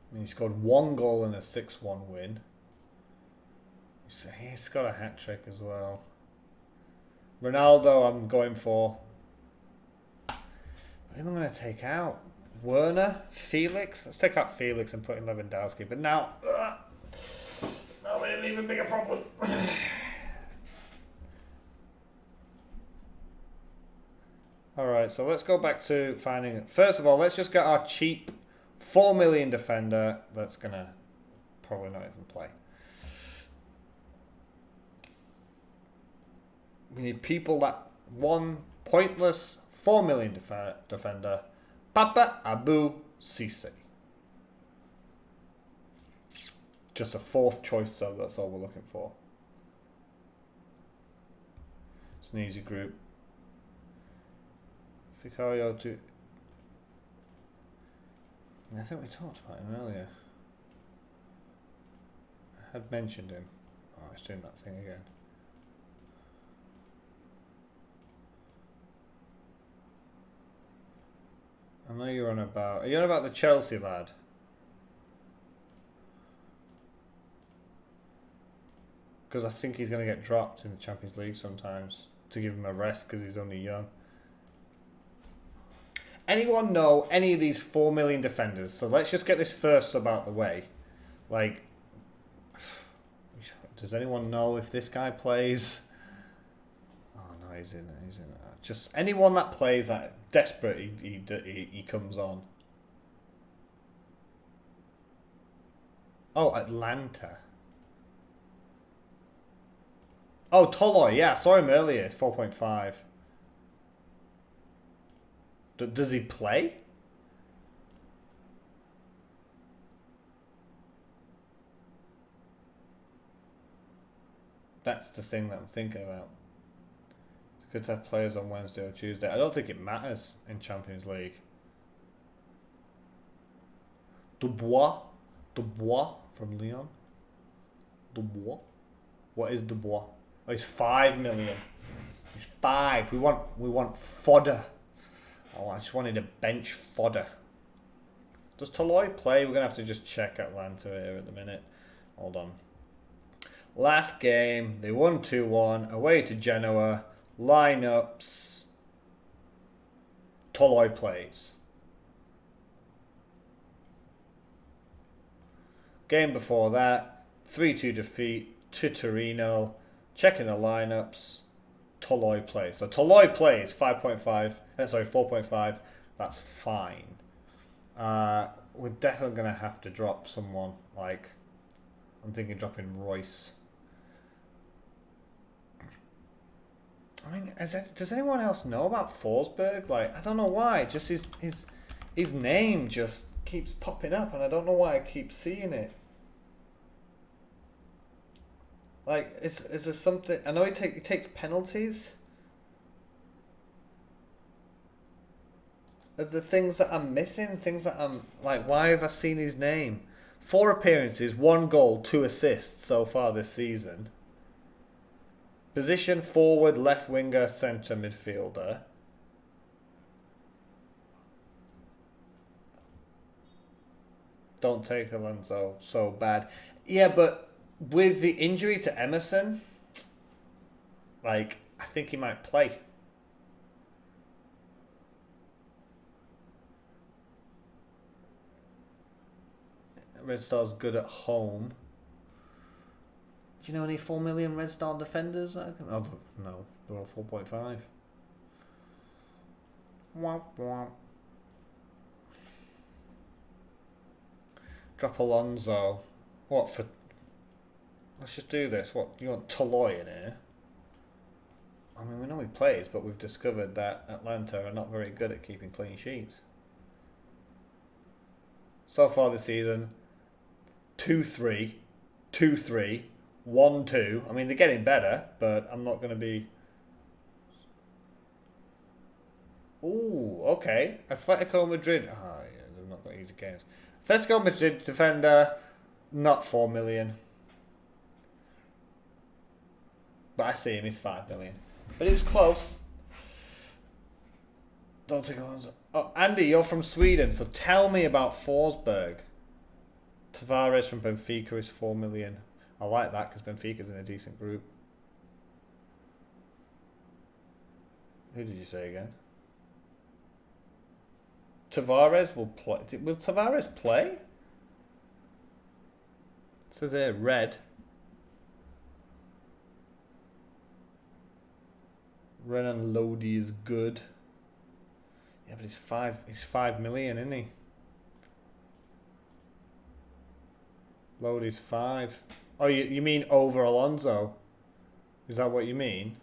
[SPEAKER 1] I mean, he scored 1 goal in a 6-1 win. He's got a hat-trick as well. Ronaldo, I'm going for. Who am I going to take out? Werner? Felix? Let's take out Felix and put in Lewandowski. But now... now we're in an even bigger problem. Alright, so let's go back to finding... First of all, let's just get our cheap 4 million defender that's going to probably not even play. We need people that... One pointless 4 million defender, Papa Abu Cisse. Just a fourth choice, so that's all we're looking for. It's an easy group. Vicario to... I think we talked about him earlier. I had mentioned him. Oh, it's doing that thing again. I know you're on about... Are you on about the Chelsea lad? Because I think he's going to get dropped in the Champions League sometimes to give him a rest because he's only young. Anyone know any of these 4 million defenders? So let's just get this first sub out the way. Like, does anyone know if this guy plays? Oh no, he's in. Just anyone that plays that desperate, he comes on. Oh, Atlanta. Oh, Toloi. Yeah, I saw him earlier. 4.5. Does he play? That's the thing that I'm thinking about. It's good to have players on Wednesday or Tuesday. I don't think it matters in Champions League. Dubois from Lyon. Dubois. What is Dubois? Oh, he's 5 million. He's 5. We want fodder. Oh, I just wanted a bench fodder. Does Toloi play? We're going to have to just check Atlanta here at the minute. Hold on. Last game, they won 2-1. Away to Genoa. Lineups. Toloi plays. Game before that, 3-2 defeat to Torino. Checking the lineups. Toloi plays. So Toloi plays 4.5. That's fine. We're definitely going to have to drop someone. Like, I'm thinking dropping Royce. I mean, does anyone else know about Forsberg? Like, I don't know why. Just his name just keeps popping up, and I don't know why I keep seeing it. Like, is there something? I know he takes penalties. Are the things that I'm missing? Things that I'm like, why have I seen his name? 4 appearances, 1 goal, 2 assists so far this season. Position forward, left winger, centre midfielder. Don't take Alonso so bad. Yeah, but with the injury to Emerson, like, I think he might play. Red Star's good at home. Do you know any 4 million Red Star defenders? Oh, no, they're all 4.5. Womp womp. Drop Alonso. What for? Let's just do this. What, you want Toloi in here? I mean, we know he plays, but we've discovered that Atlanta are not very good at keeping clean sheets. So far this season, 2-3, 2-3, 1-2. I mean, they're getting better, but I'm not going to be... Ooh, okay. Atletico Madrid. Ah, yeah, they've not got easy games. Atletico Madrid defender, not 4 million. But I see him, he's 5 million. But it was close. Don't take Alonso. Oh, Andy, you're from Sweden, so tell me about Forsberg. Tavares from Benfica is 4 million. I like that because Benfica's in a decent group. Who did you say again? Tavares will play. Will Tavares play? It says here, red. Renan Lodi is good. Yeah, but he's 5 million, isn't he? Lodi's 5. Oh, you mean over Alonso? Is that what you mean?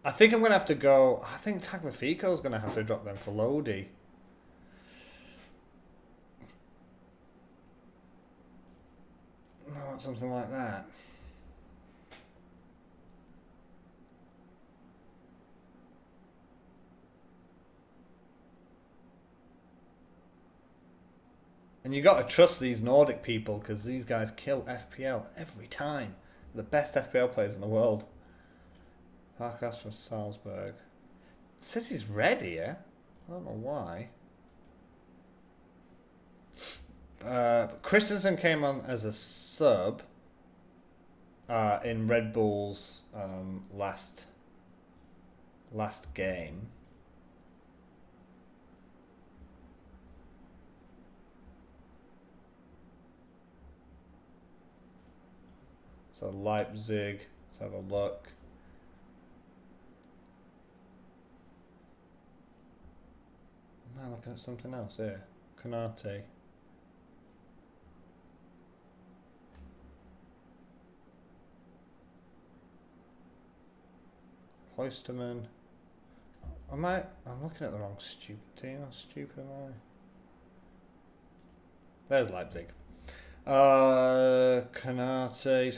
[SPEAKER 1] I think I'm going to have to go... I think Tagliafico's going to have to drop them for Lodi. I want something like that. And you got to trust these Nordic people because these guys kill FPL every time. They're the best FPL players in the world. Parkas from Salzburg. It says he's ready, yeah? I don't know why. Christensen came on as a sub in Red Bull's last game. So Leipzig, let's have a look. Am I looking at something else here? Canate. Cloisterman. I'm looking at the wrong stupid team. How stupid am I? There's Leipzig. Canate's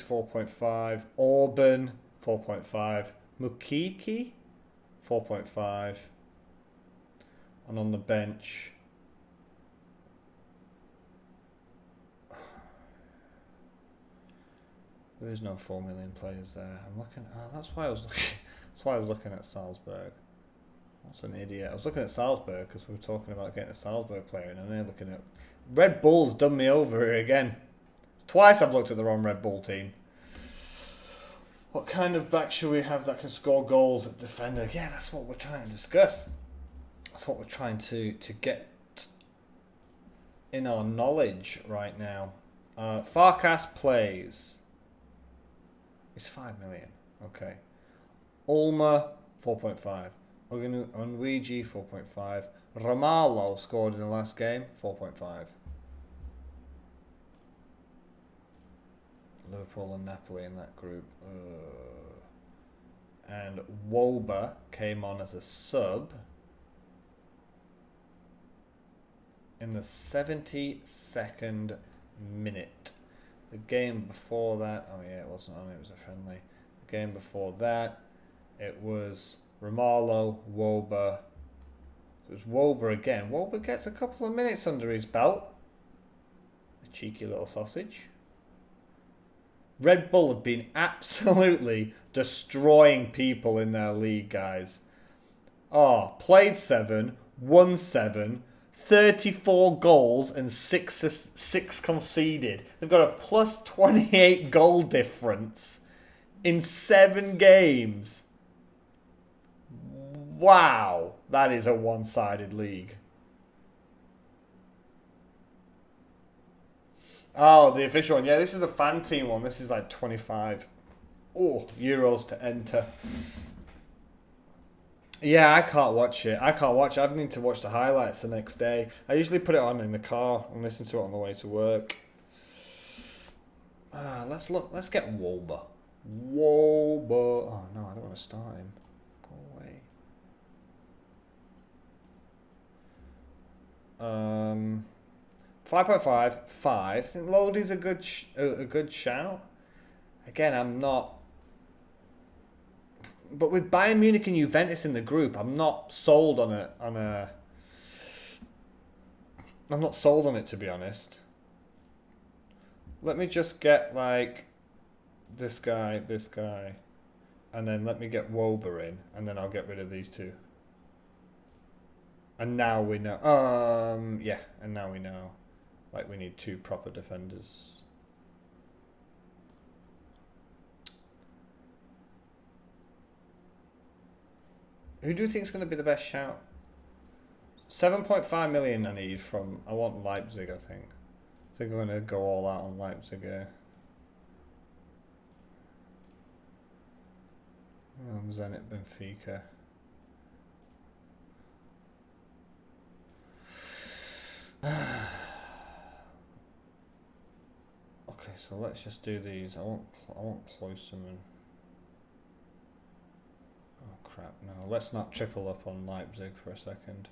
[SPEAKER 1] 4.5. Orban 4.5. Mukiki 4.5. And on the bench, there is no 4 million players there. I'm looking. Oh, that's why I was looking. That's why I was looking at Salzburg. That's an idiot. I was looking at Salzburg because we were talking about getting a Salzburg player, and they're looking at Red Bull's done me over here again. It's twice I've looked at the wrong Red Bull team. What kind of back should we have that can score goals at defender? Yeah, that's what we're trying to discuss. That's what we're trying to get in our knowledge right now. Farkas plays. It's 5 million. Okay. Ulmer 4.5. Onwiji 4.5. Ramallo scored in the last game 4.5. Liverpool and Napoli in that group. And Woba came on as a sub in the 72nd minute. The game before that, oh yeah, it wasn't on, it was a friendly. The game before that, it was Ramallo, Woba. It was Woba again. Woba gets a couple of minutes under his belt. A cheeky little sausage. Red Bull have been absolutely destroying people in their league, guys. Oh, played 7, won 7, 34 goals and 6 conceded. They've got a plus 28 goal difference in 7 games. Wow, that is a one-sided league. Oh, the official one. Yeah, this is a FanTeam one. This is like 25 euros to enter. Yeah, I can't watch it. I need to watch the highlights the next day. I usually put it on in the car and listen to it on the way to work. Let's look. Let's get Woba. Oh no, I don't want to start him. Go away. 5.5, 5. I think Lodi's a good shout. Again, I'm not. But with Bayern Munich and Juventus in the group, I'm not sold on it. I'm not sold on it, to be honest. Let me just get like this guy, and then let me get Woba in, and then I'll get rid of these two. And now we know. Yeah, and now we know. Like, we need 2 proper defenders. Who do you think is going to be the best shout? 7.5 million I need from... I want Leipzig, I think. I think I'm going to go all out on Leipzig here. Zenit Benfica. Okay, so let's just do these. I want Cloisterman. Oh crap. No, let's not triple up on Leipzig for a second.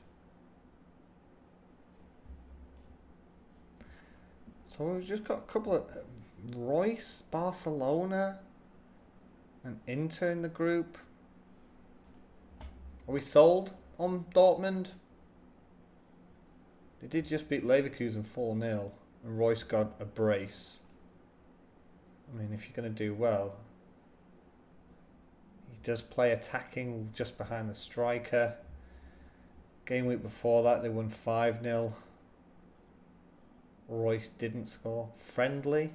[SPEAKER 1] So we've just got a couple of Royce, Barcelona, and Inter in the group. Are we sold on Dortmund? They did just beat Leverkusen 4-0, and Royce got a brace. I mean, if you're going to do well, he does play attacking just behind the striker. Game week before that, they won 5-0. Royce didn't score. Friendly?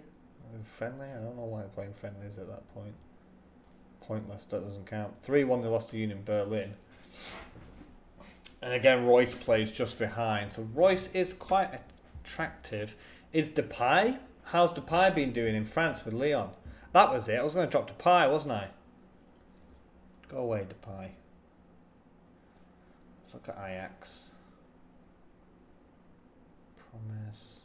[SPEAKER 1] Friendly? I don't know why they're playing friendlies at that point. Pointless, that doesn't count. 3-1 they lost to Union Berlin. And again, Royce plays just behind. So Royce is quite attractive. Is Depay? How's Depay been doing in France with Lyon? That was it. I was going to drop Depay, wasn't I? Go away, Depay. Let's look at Ajax. Promise.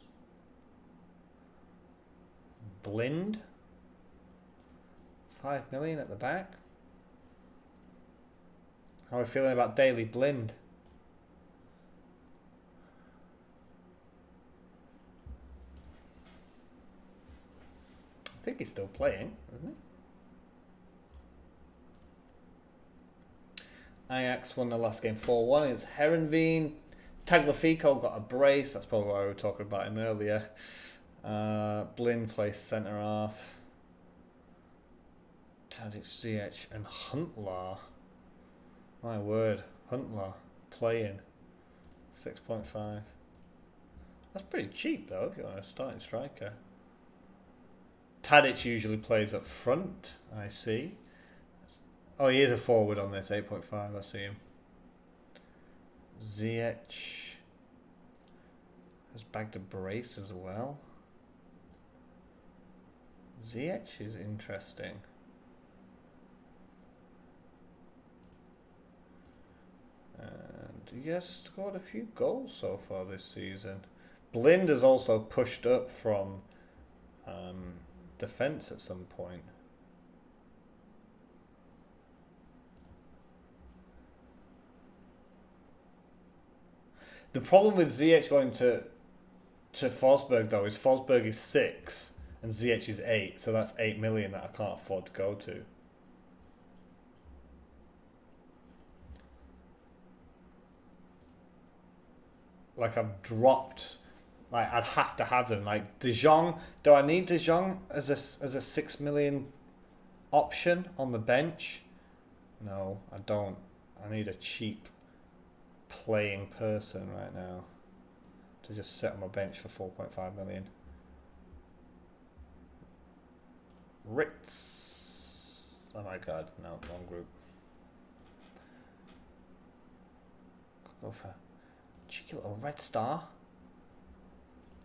[SPEAKER 1] Blind. 5 million at the back. How are we feeling about Daily Blind? I think he's still playing, isn't he? Ajax won the last game 4-1 against Herenveen. Tagliafico got a brace. That's probably why we were talking about him earlier. Blind plays centre half. Tadic, Ziyech and Huntelaar. My word, Huntelaar playing 6.5. That's pretty cheap though if you want a starting striker. Tadic usually plays up front, I see. Oh, he is a forward on this, 8.5, I see him. Ziyech has bagged a brace as well. Ziyech is interesting. And he has scored a few goals so far this season. Blind has also pushed up from defence at some point. The problem with Ziyech going to Forsberg though is Forsberg is 6 and Ziyech is 8, so that's 8 million that I can't afford to go to. Like I've dropped, like I'd have to have them. Like De Jong, do I need De Jong as a 6 million option on the bench? No, I don't. I need a cheap playing person right now to just sit on my bench for 4.5 million. Ritz. Oh my god, no, wrong group. Go for cheeky little Red Star.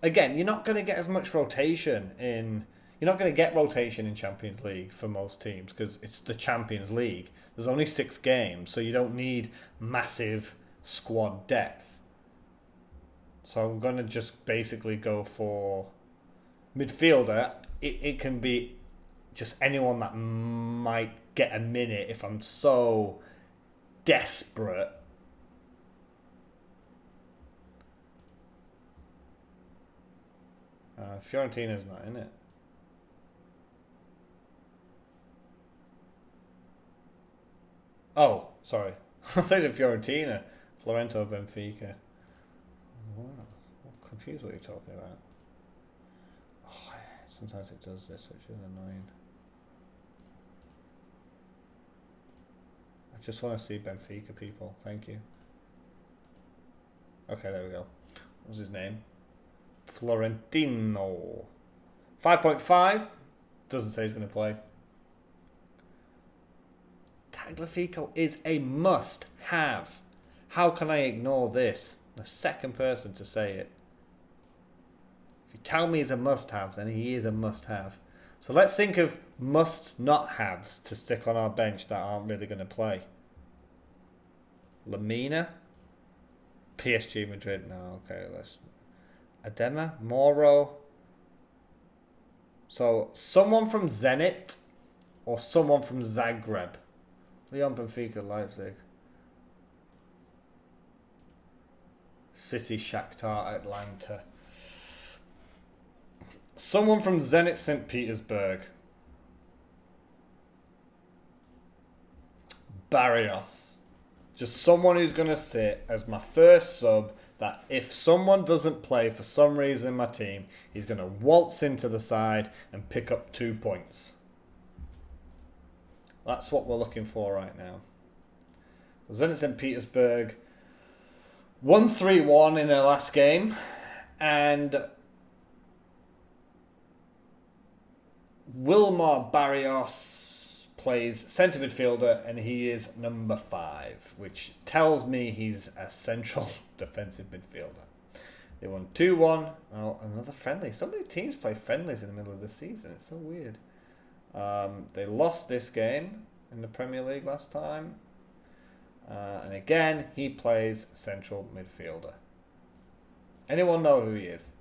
[SPEAKER 1] Again, you're not going to get as much rotation in... You're not going to get rotation in Champions League for most teams because it's the Champions League. There's only 6 games, so you don't need massive squad depth. So I'm going to just basically go for midfielder. It can be just anyone that might get a minute if I'm so desperate. Fiorentina's not in it. Oh, sorry. I thought it was Fiorentina. Florento, Benfica. I'm confused what you're talking about. Oh, sometimes it does this, which is annoying. I just want to see Benfica people. Thank you. Okay, there we go. What was his name? Florentino. 5.5. Doesn't say he's going to play. Tagliafico is a must-have. How can I ignore this? The second person to say it. If you tell me he's a must-have, then he is a must-have. So let's think of must-not-haves to stick on our bench that aren't really going to play. Lamina. PSG Madrid. No, okay, let's... Adema, Moro. So someone from Zenit or someone from Zagreb. Lyon, Benfica, Leipzig. City, Shakhtar, Atlanta. Someone from Zenit St. Petersburg. Barrios. Just someone who's going to sit as my first sub that if someone doesn't play for some reason in my team, he's going to waltz into the side and pick up 2 points. That's what we're looking for right now. So Zenit St. Petersburg won 3-1 in their last game, and Wilmar Barrios plays centre midfielder, and he is number 5, which tells me he's a central defensive midfielder. They won 2-1. Oh, another friendly. So many teams play friendlies in the middle of the season. It's so weird. They lost this game in the Premier League last time. And again, he plays central midfielder. Anyone know who he is?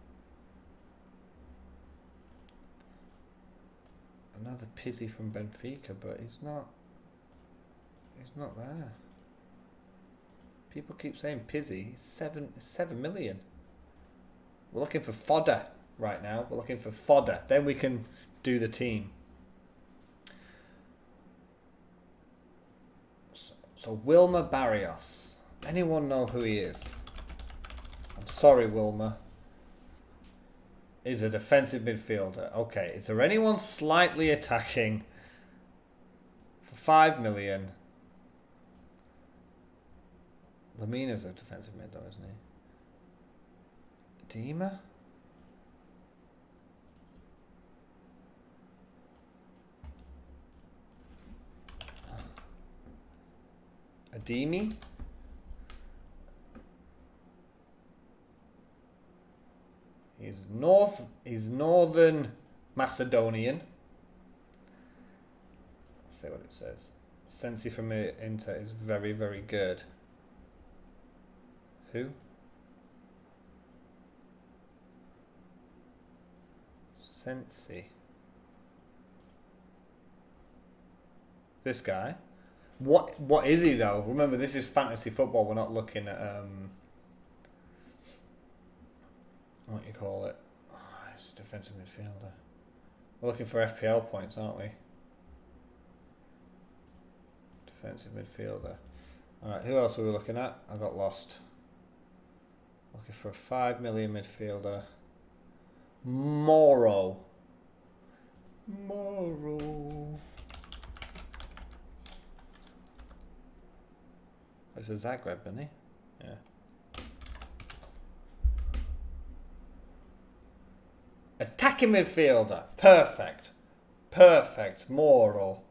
[SPEAKER 1] Another Pizzi from Benfica, but he's not. He's not there. People keep saying Pizzi. He's 7 million. We're looking for fodder right now. We're looking for fodder. Then we can do the team. So Wilmer Barrios. Anyone know who he is? I'm sorry, Wilmer. Is a defensive midfielder. Okay, is there anyone slightly attacking for 5 million? Lamina's a defensive mid though, isn't he? Dima? Ademi? He's Northern Macedonian. Let's see what it says. Sensi from Inter is very, very good. Who? Sensi. This guy. What is he though? Remember, this is fantasy football. We're not looking at what you call it. Oh, he's a defensive midfielder. We're looking for FPL points, aren't we? Defensive midfielder. Alright, who else are we looking at? I got lost. Looking for a 5 million midfielder. Moro. This is Zagreb, isn't he? Yeah. Attacking midfielder. Perfect. Perfect. Moro.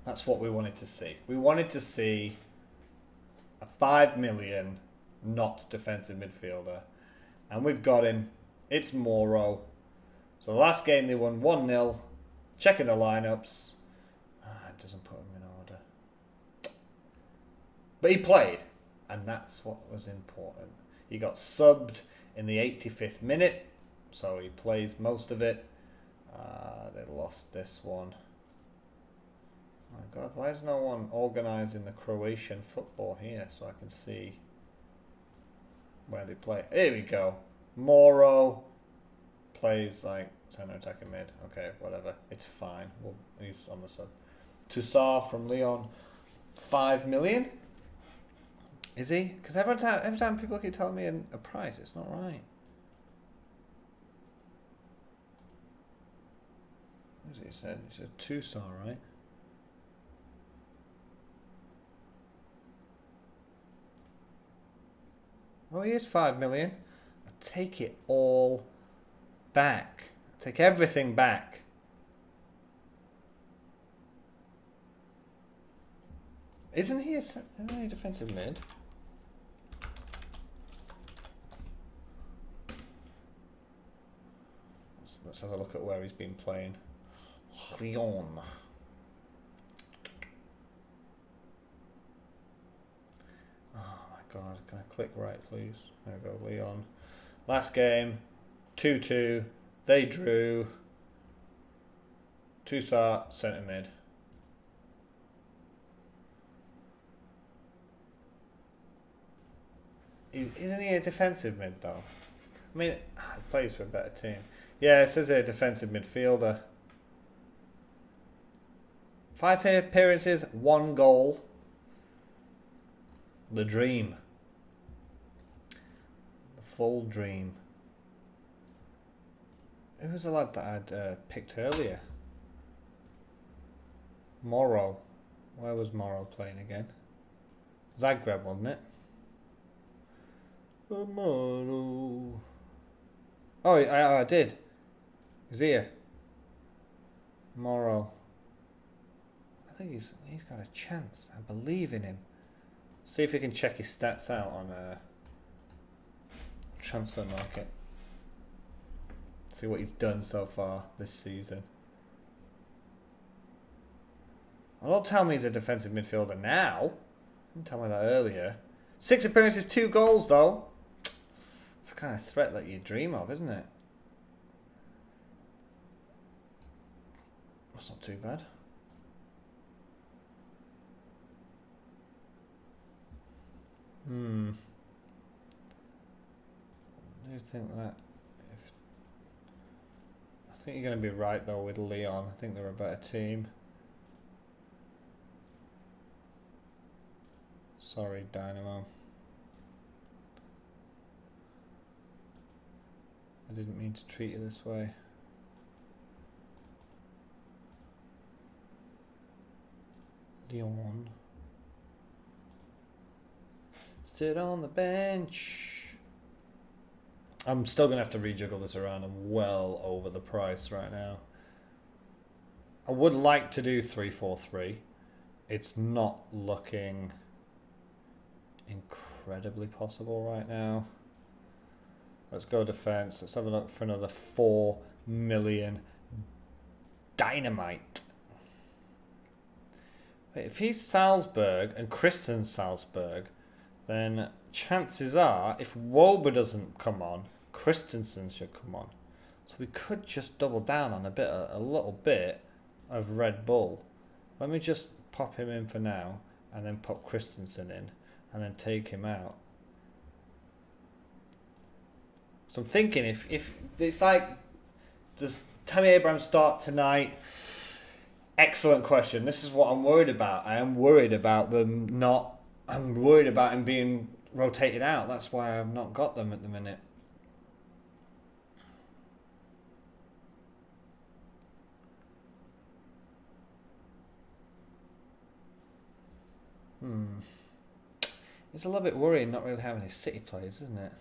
[SPEAKER 1] That's what we wanted to see. We wanted to see a 5 million not defensive midfielder. And we've got him. It's Moro. So the last game they won 1-0. Checking the lineups. It doesn't put him in order. But he played. And that's what was important. He got subbed in the 85th minute. So he plays most of it. They lost this one. My God, why is no one organising the Croatian football here so I can see where they play? Here we go. Moro plays like centre attacking mid. Okay, whatever. It's fine. He's on the sub. Toussaint from Lyon. 5 million? Is he? Because every time people keep telling me a price, it's not right. What did he say? He said Toussaint, right? Oh, he is 5 million. I take it all back. Take everything back. Isn't he a defensive mid? Let's have a look at where he's been playing. Lyon. God, can I click right, please? There we go, Lyon. Last game, 2-2. They drew. 2-star centre mid. Isn't he a defensive mid though? I mean, he plays for a better team. Yeah, it says a defensive midfielder. 5 appearances, 1 goal. The dream. The full dream. Who was the lad that I'd picked earlier? Morrow. Where was Morrow playing again? Zagreb, wasn't it? Morrow. Oh, I did. He's here. Morrow. I think he's got a chance. I believe in him. See if we can check his stats out on transfer market. See what he's done so far this season. Well, don't tell me he's a defensive midfielder now. Didn't tell me that earlier. 6 appearances, 2 goals though. It's the kind of threat that you dream of, isn't it? That's not too bad. I do think that I think you're going to be right though with Leon. I think they're a better team. Sorry, Dynamo. I didn't mean to treat you this way. Leon. Sit on the bench. I'm still going to have to rejiggle this around. I'm well over the price right now. I would like to do 3-4-3. It's not looking incredibly possible right now. Let's go defense. Let's have a look for another 4 million dynamite. Wait, if he's Salzburg and Kristen's Salzburg, then chances are, if Woba doesn't come on, Christensen should come on. So we could just double down on a little bit of Red Bull. Let me just pop him in for now, and then pop Christensen in, and then take him out. So I'm thinking if it's like, does Tammy Abraham start tonight? Excellent question. This is what I'm worried about. I am worried about them not. I'm worried about him being rotated out. That's why I've not got them at the minute. It's a little bit worrying not really having his City players, isn't it?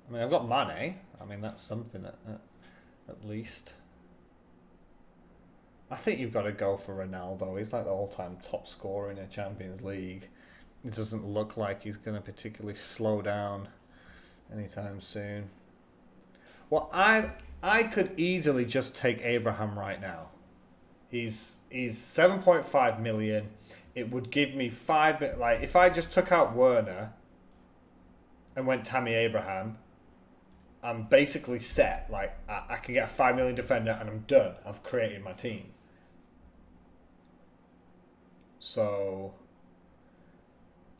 [SPEAKER 1] I mean, I've got Mane. I mean, that's something at least. I think you've got to go for Ronaldo. He's like the all-time top scorer in the Champions League. It doesn't look like he's going to particularly slow down anytime soon. Well, I could easily just take Abraham right now. He's 7.5 million. It would give me 5. Like if I just took out Werner and went Tammy Abraham, I'm basically set. Like I can get a 5 million defender and I'm done. I've created my team. So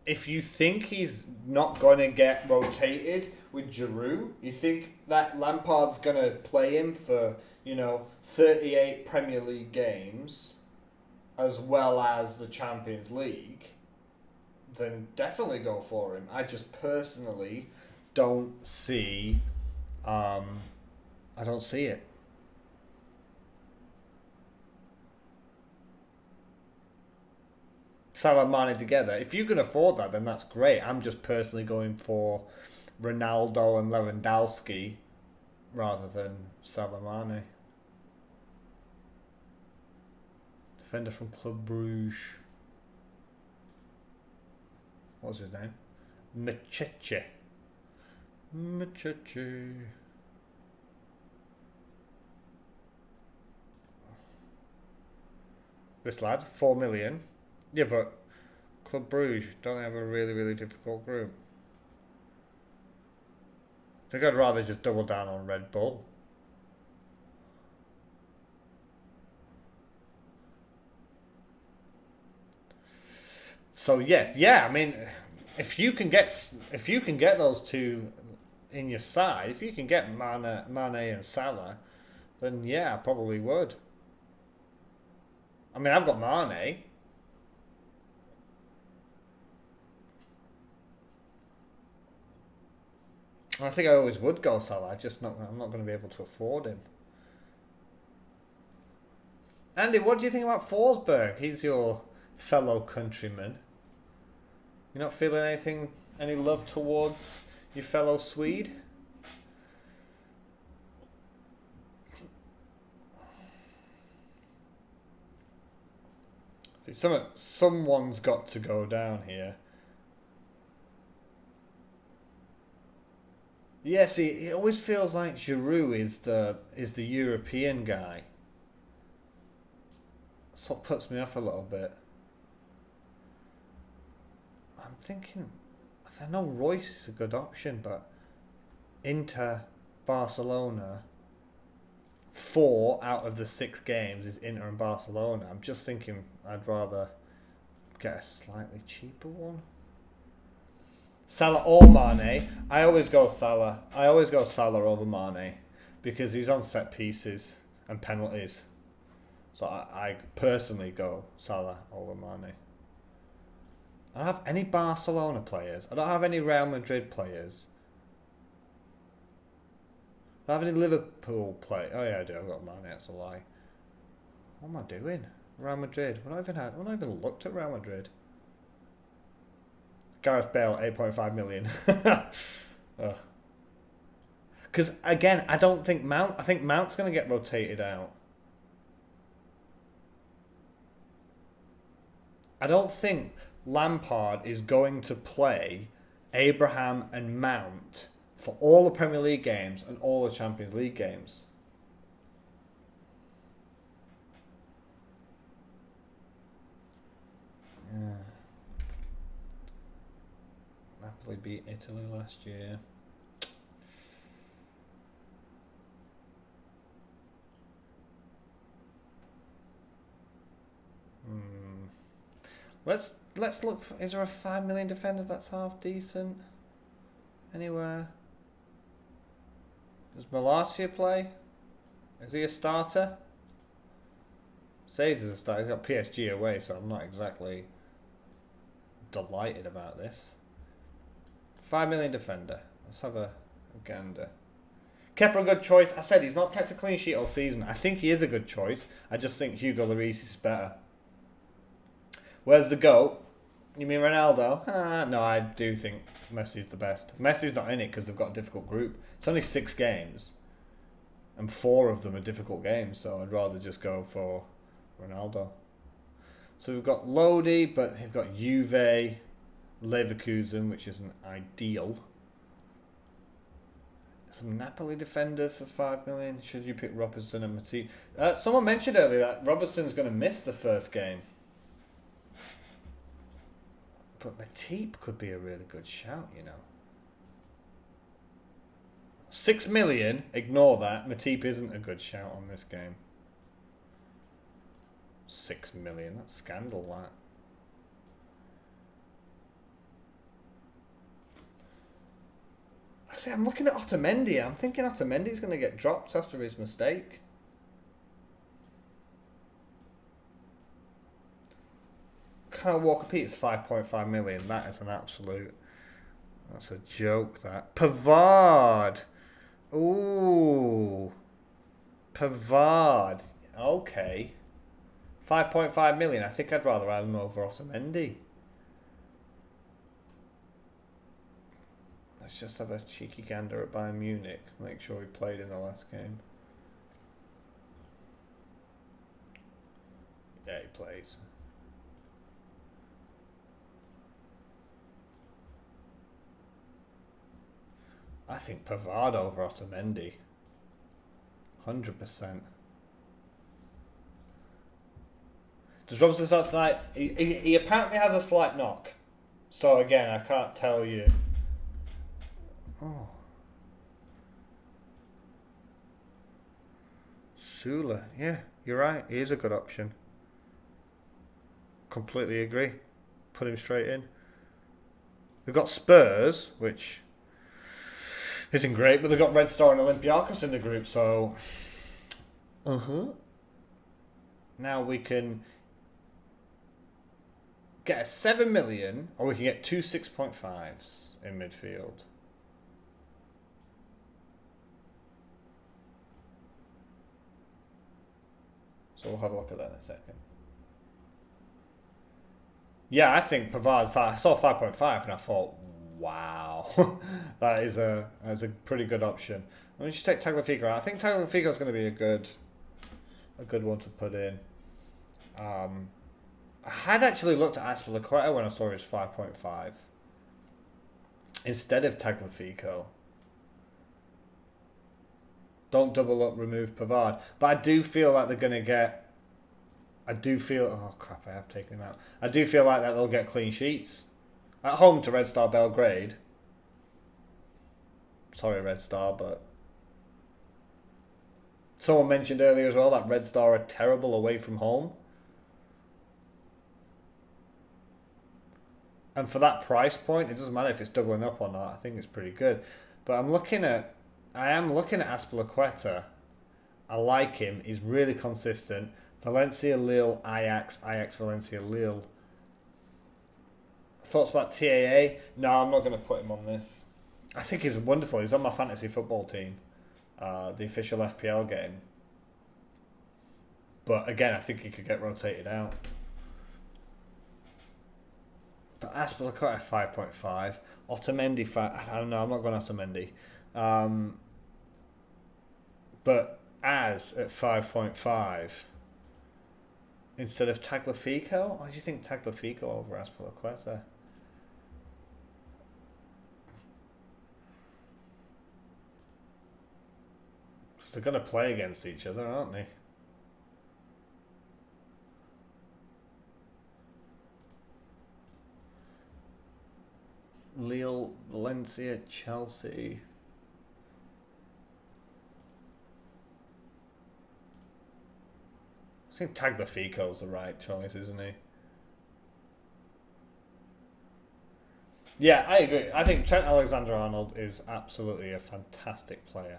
[SPEAKER 1] if you think he's not going to get rotated with Giroud, you think that Lampard's going to play him for, 38 Premier League games as well as the Champions League, then definitely go for him. I just personally don't see I don't see it. Salah Mane together. If you can afford that, then that's great. I'm just personally going for Ronaldo and Lewandowski rather than Salah Mane. Defender from Club Bruges. What's his name? Mcheche. This lad, 4 million. Yeah, but Club Brugge don't have a really, really difficult group. I think I'd rather just double down on Red Bull. So yes, yeah. I mean, if you can get those two in your side, if you can get Mane and Salah, then yeah, I probably would. I mean, I've got Mane. I think I always would go Salah. I'm not going to be able to afford him. Andy, what do you think about Forsberg? He's your fellow countryman. You're not feeling any love towards your fellow Swede? See, someone's got to go down here. Yeah, see, it always feels like Giroud is the European guy. That's what puts me off a little bit. I'm thinking, I know Royce is a good option, but Inter, Barcelona, 4 out of the 6 games is Inter and Barcelona. I'm just thinking I'd rather get a slightly cheaper one. Salah or Mane. I always go Salah. I always go Salah over Mane because he's on set pieces and penalties. So I personally go Salah over Mane. I don't have any Barcelona players. I don't have any Real Madrid players. I don't have any Liverpool players. Oh yeah, I do. I've got Mane. That's a lie. What am I doing? Real Madrid. We're not even looked at Real Madrid. Gareth Bale, 8.5 million. Because again, I don't think Mount. I think Mount's going to get rotated out. I don't think Lampard is going to play Abraham and Mount for all the Premier League games and all the Champions League games. Yeah. Napoli beat Italy last year. Let's look for, is there a 5 million defender that's half decent? Anywhere? Does Malacia play? Is he a starter? Says he's a starter. He's got PSG away, so I'm not exactly delighted about this. 5 million defender. Let's have a gander. Kepa a good choice. I said he's not kept a clean sheet all season. I think he is a good choice. I just think Hugo Lloris is better. Where's the GOAT? You mean Ronaldo? No, I do think Messi's the best. Messi's not in it because they've got a difficult group. It's only 6 games. And 4 of them are difficult games, so I'd rather just go for Ronaldo. So we've got Lodi, but they've got Juve, Leverkusen, which isn't ideal. Some Napoli defenders for 5 million. Should you pick Robertson and Matip? Someone mentioned earlier that Robertson's going to miss the first game. But Matip could be a really good shout, you know. 6 million, ignore that. Matip isn't a good shout on this game. 6 million, that's scandal, that. I see, I'm looking at Otamendi. I'm thinking Otamendi's going to get dropped after his mistake. Kyle Walker-Peters 5.5 million. That is an absolute... That's a joke, that. Pavard. Ooh. Pavard. Okay. 5.5 million. I think I'd rather have him over Otamendi. Let's just have a cheeky gander at Bayern Munich. Make sure he played in the last game. Yeah, he plays. I think Pavard over Otamendi. 100%. Does Robinson start tonight? He apparently has a slight knock. So again, I can't tell you. Oh. Sula, yeah, you're right. He is a good option. Completely agree. Put him straight in. We've got Spurs, which isn't great, but they've got Red Star and Olympiacos in the group, so... Now we can get a 7 million, or we can get two 6.5s in midfield. So we'll have a look at that in a second. Yeah, I think Pavard, I saw 5.5 and I thought, wow, that's a pretty good option. Let me just take Tagliafico out. I think Tagliafico is going to be a good one to put in. I had actually looked at Azpilicueta when I saw his 5.5 instead of Tagliafico. Don't double up, remove Pavard. But I do feel like they're going to get... oh crap, I have taken him out. I do feel like that they'll get clean sheets. At home to Red Star Belgrade. Sorry, Red Star, but... Someone mentioned earlier as well that Red Star are terrible away from home. And for that price point, it doesn't matter if it's doubling up or not. I think it's pretty good. But I am looking at Azpilicueta. I like him. He's really consistent. Valencia, Lille, Ajax, Valencia, Lille. Thoughts about TAA? No, I'm not going to put him on this. I think he's wonderful. He's on my fantasy football team. The official FPL game. But again, I think he could get rotated out. But Azpilicueta 5.5. Otamendi 5. I don't know, I'm not going Otamendi. But as at 5.5 instead of Tagliafico? Why do you think Tagliafico over Azpilicueta? Because they're going to play against each other, aren't they? Lille, Valencia, Chelsea. I think Tagliafico's the right choice, isn't he? Yeah, I agree. I think Trent Alexander-Arnold is absolutely a fantastic player.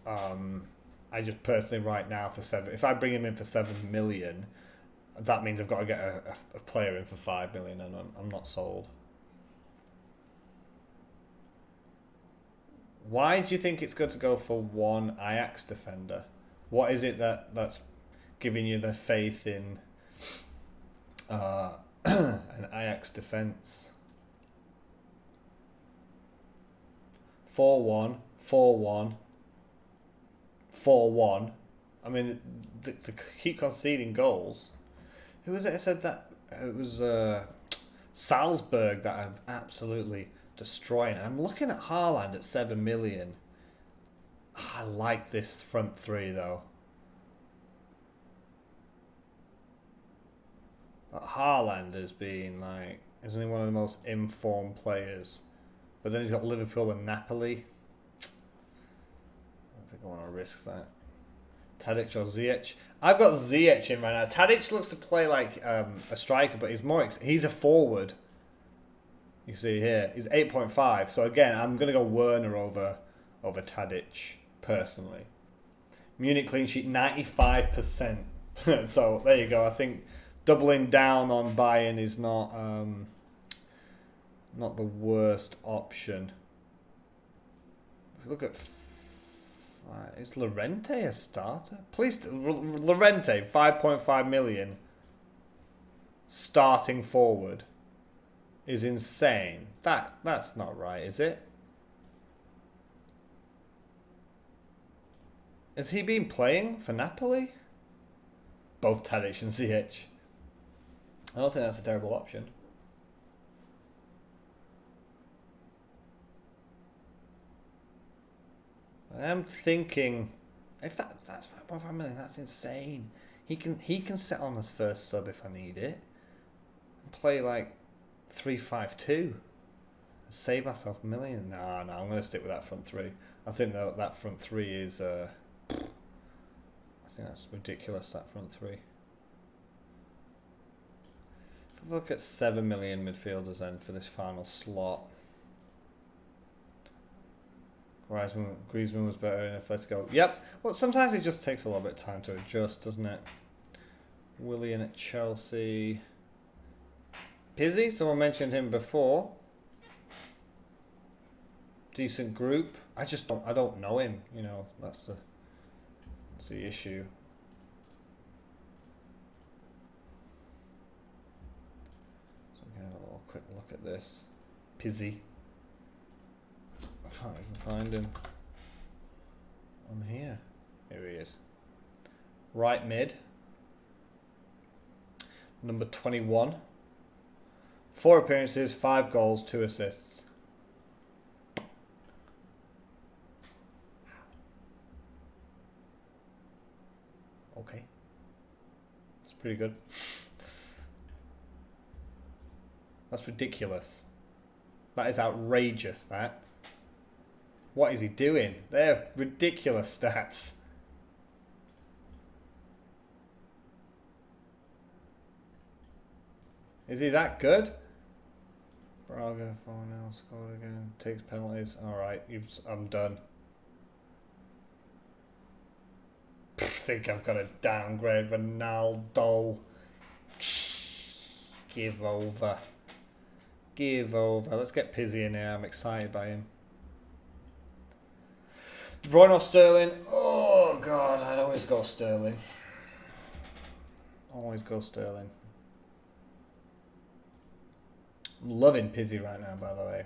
[SPEAKER 1] I just personally right now for 7. If I bring him in for 7 million, that means I've got to get a player in for 5 million, and I'm not sold. Why do you think it's good to go for one Ajax defender? What is it that's giving you the faith in an Ajax defence? 4-1, 4-1, 4-1. I mean, they keep conceding goals. Who was it that said that? It was Salzburg that are absolutely destroying it. I'm looking at Haaland at 7 million. I like this front three though. But Haaland has been like, isn't he one of the most informed players? But then he's got Liverpool and Napoli. I don't think I want to risk that. Tadic or Ziyech? I've got Ziyech in right now. Tadic looks to play like a striker, but he's a forward. You see here, he's 8.5. So again, I'm gonna go Werner over Tadic personally. Munich clean sheet 95%. So there you go. I think doubling down on Bayern is not the worst option. If you look at, is Llorente a starter? Please, Llorente 5.5 million starting forward is insane. That's not right, is it? Has he been playing for Napoli? Both Tadic and Ziyech. I don't think that's a terrible option. I am thinking, if that's 5.5 million, that's insane. He can sit on as first sub if I need it. And play like 3-5-2. Save myself a million. Nah, I'm going to stick with that front three. I think that front three is... I think that's ridiculous, that front three. If we look at 7 million midfielders then for this final slot. Griezmann was better in Atletico. Yep. Well, sometimes it just takes a little bit of time to adjust, doesn't it? Willian at Chelsea. Pizzi, someone mentioned him before. Decent group. I don't know him. You know, that's the issue. So I'm gonna have a little quick look at this. Pizzi. I can't even find him on here. Here he is. Right mid. Number 21. 4 appearances, 5 goals, 2 assists. Okay. That's pretty good. That's ridiculous. That is outrageous, that. What is he doing? They're ridiculous stats. Is he that good? Braga 4-0, scored again. Takes penalties. Alright, I'm done. I think I've got to downgrade Ronaldo. Give over. Give over. Let's get Pizzi in here. I'm excited by him. De Bruyne or Sterling? Oh, God. I'd always go Sterling. Always go Sterling. I'm loving Pizzi right now, by the way.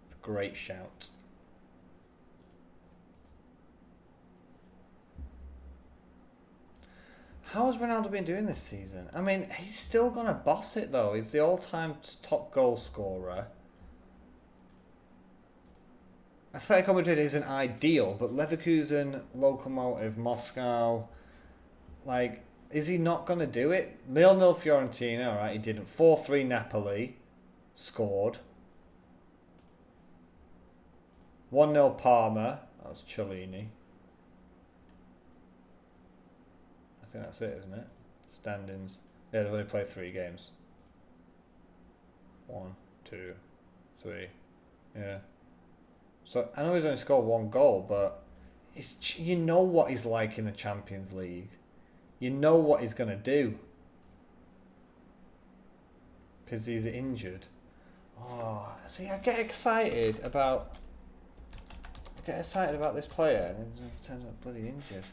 [SPEAKER 1] It's a great shout. How has Ronaldo been doing this season? I mean, he's still going to boss it, though. He's the all-time top goal scorer. Atletico Madrid isn't ideal, but Leverkusen, Lokomotiv, Moscow, like, is he not going to do it? 0-0 Fiorentina, alright, he didn't. 4-3 Napoli, scored. 1-0 Parma, that was Cellini. I think that's it, isn't it? Standings. Yeah, they've only played 3 games. 1, 2, 3. Yeah. So I know he's only scored 1 goal, but you know what he's like in the Champions League. You know what he's going to do. Because he's injured. Oh, see, I get excited about this player, and he turns out bloody injured.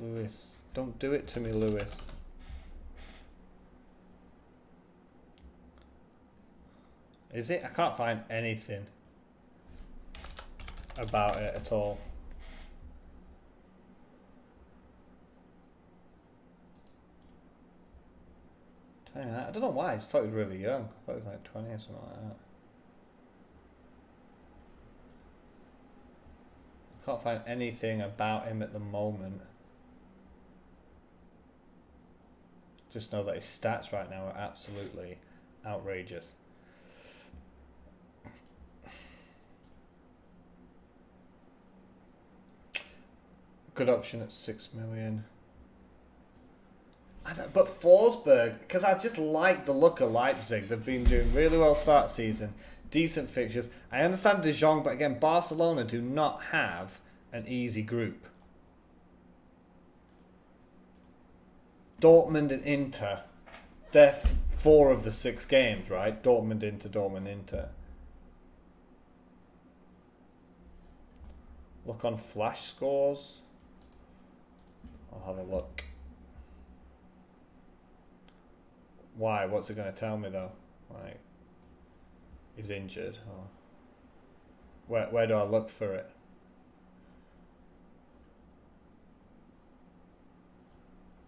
[SPEAKER 1] Lewis. Don't do it to me, Lewis. Is it? I can't find anything about it at all. I don't know why. I just thought he was really young. I thought he was like 20 or something like that. I can't find anything about him at the moment. Just know that his stats right now are absolutely outrageous. Good option at 6 million. But Forsberg, because I just like the look of Leipzig. They've been doing really well start season. Decent fixtures. I understand De Jong, but again, Barcelona do not have an easy group. Dortmund and Inter. They're 4 of the 6 games, right? Dortmund, Inter, Dortmund, Inter. Look on flash scores. I'll have a look. Why? What's it going to tell me though? Like, he's injured. Or where do I look for it?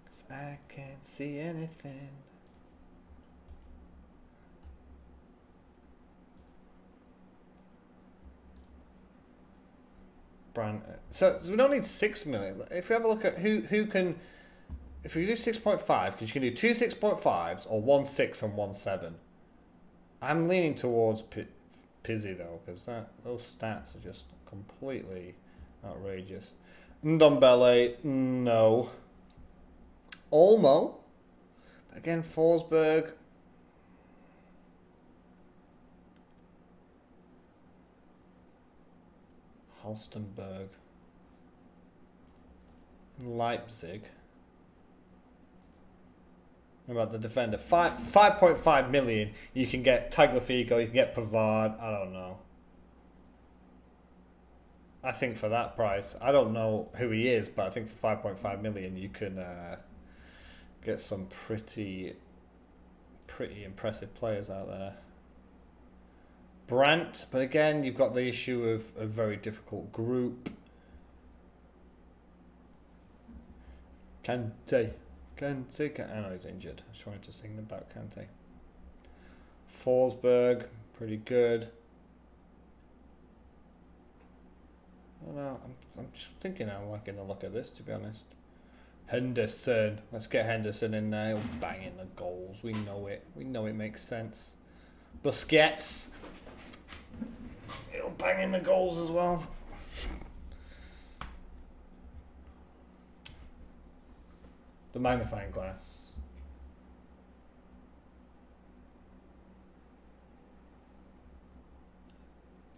[SPEAKER 1] Cause I can't see anything. Brand. So we don't need 6 million. If we have a look at who can, if we do 6.5, because you can do two 6.5s or 1 6 and 1 7. I'm leaning towards Pizzy though, because those stats are just completely outrageous. Ndombele, no. Olmo, again Forsberg. Halstenberg. Leipzig. What about the defender? 5.5 million. You can get Tagliafico, you can get Pavard. I don't know. I think for that price, I don't know who he is, but I think for 5.5 million you can get some pretty impressive players out there. Brandt, but again, you've got the issue of a very difficult group. Kante. I know he's injured. I was trying to sing about Kante. Forsberg, pretty good. I don't know. I'm just thinking I'm liking the look of this, to be honest. Henderson. Let's get Henderson in there. He'll bang in the goals. We know it. We know it makes sense. Busquets. He'll bang in the goals as well. The magnifying glass.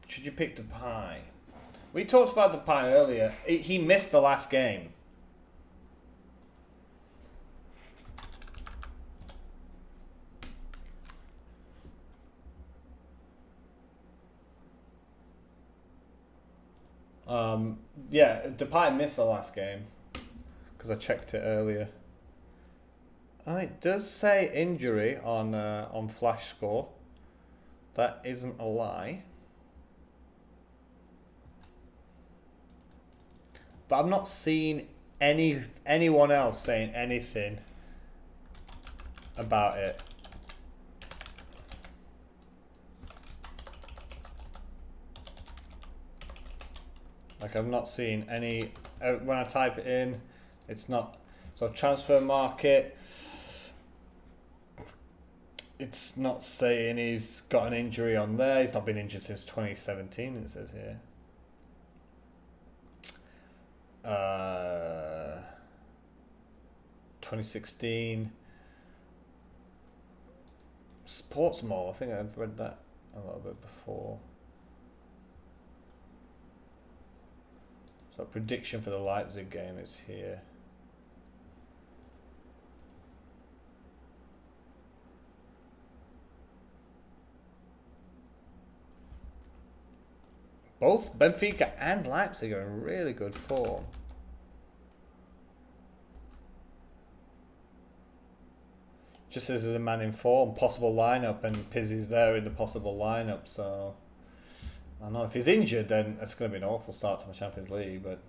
[SPEAKER 1] Should you pick Depay? We talked about Depay earlier. He missed the last game. Yeah, Depay missed the last game because I checked it earlier. It does say injury on Flash Score. That isn't a lie. But I'm not seeing anyone else saying anything about it. Like, I've not seen any. When I type it in, it's not. So transfer market. It's not saying he's got an injury on there. He's not been injured since 2017, it says here. 2016. Sports Mall, I think I've read that a little bit before. So prediction for the Leipzig game is here. Both Benfica and Leipzig are in really good form. Just as a man in form, possible lineup, and Pizzi's there in the possible lineup, so I don't know, if he's injured then it's going to be an awful start to my Champions League, but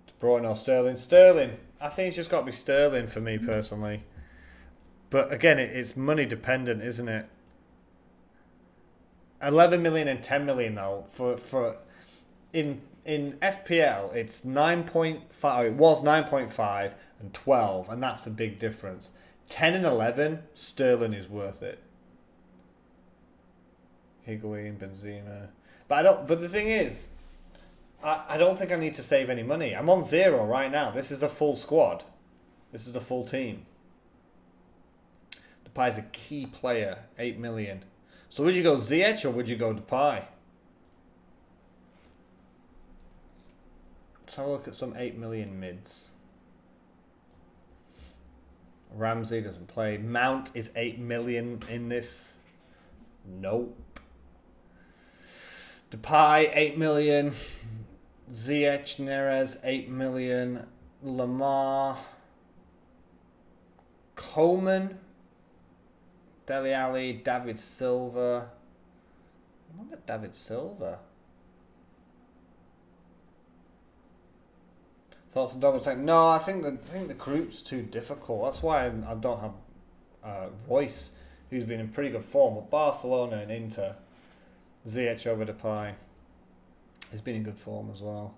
[SPEAKER 1] De Bruyne or Sterling? Sterling. I think it's just got to be Sterling for me personally. But again, it's money dependent, isn't it? 11 million and 10 million though. For in FPL, it's 9.5. It was 9.5 and 12, and that's the big difference. 10 and 11, Sterling is worth it. Higuain, Benzema, but the thing is, I don't think I need to save any money. I'm on 0 right now. This is a full squad. This is a full team. Depay's a key player, 8 million. So would you go Ziyech or would you go Depay? Let's have a look at some 8 million mids. Ramsey doesn't play. Mount is 8 million in this. Nope. Depay, 8 million. Ziyech, Neres, 8 million. Lamar. Coleman. Dele Alli, David Silva. I wonder David Silva. Thoughts on double tech? No, I think the group's too difficult. That's why I don't have Royce who's been in pretty good form. But Barcelona and Inter, Ziyech over Depay, he's been in good form as well.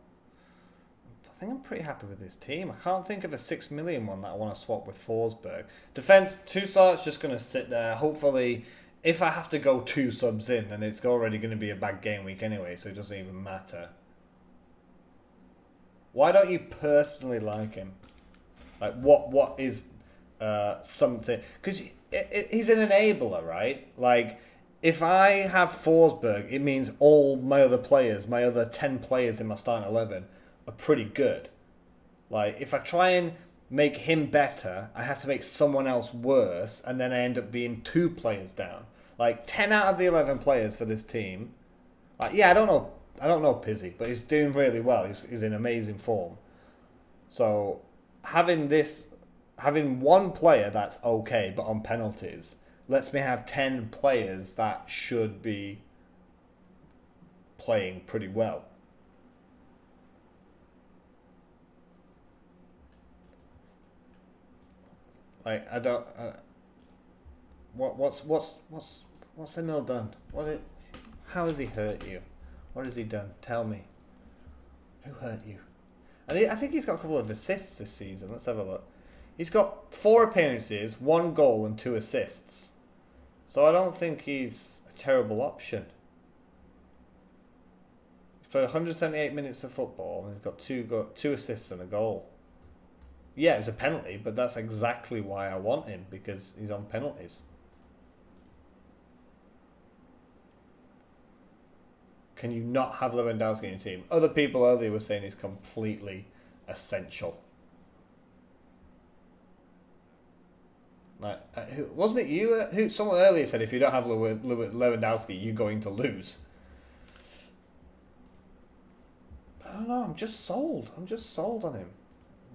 [SPEAKER 1] I think I'm pretty happy with this team. I can't think of a 6 million one that I want to swap with Forsberg. Defence, Toussaint's just going to sit there. Hopefully, if I have to go 2 subs in, then it's already going to be a bad game week anyway, so it doesn't even matter. Why don't you personally like him? Like, what is something... Because he's an enabler, right? Like, if I have Forsberg, it means all my other players, my other 10 players in my starting 11, are pretty good. Like, if I try and make him better, I have to make someone else worse, and then I end up being 2 players down. Like, 10 out of the 11 players for this team... Like, yeah, I don't know Pizzi, but he's doing really well. He's in amazing form. So having one player that's okay, but on penalties, lets me have 10 players that should be playing pretty well. Like, I don't. What's Emil done? How has he hurt you? What has he done? Tell me. Who hurt you? I think he's got a couple of assists this season. Let's have a look. He's got 4 appearances, 1 goal and 2 assists. So I don't think he's a terrible option. He's played 178 minutes of football and he's got 2 assists and a goal. Yeah, it was a penalty, but that's exactly why I want him, because he's on penalties. Can you not have Lewandowski in your team? Other people earlier were saying he's completely essential. Like, wasn't it you? Someone earlier said if you don't have Lewandowski, you're going to lose. I don't know. I'm just sold. I'm just sold on him.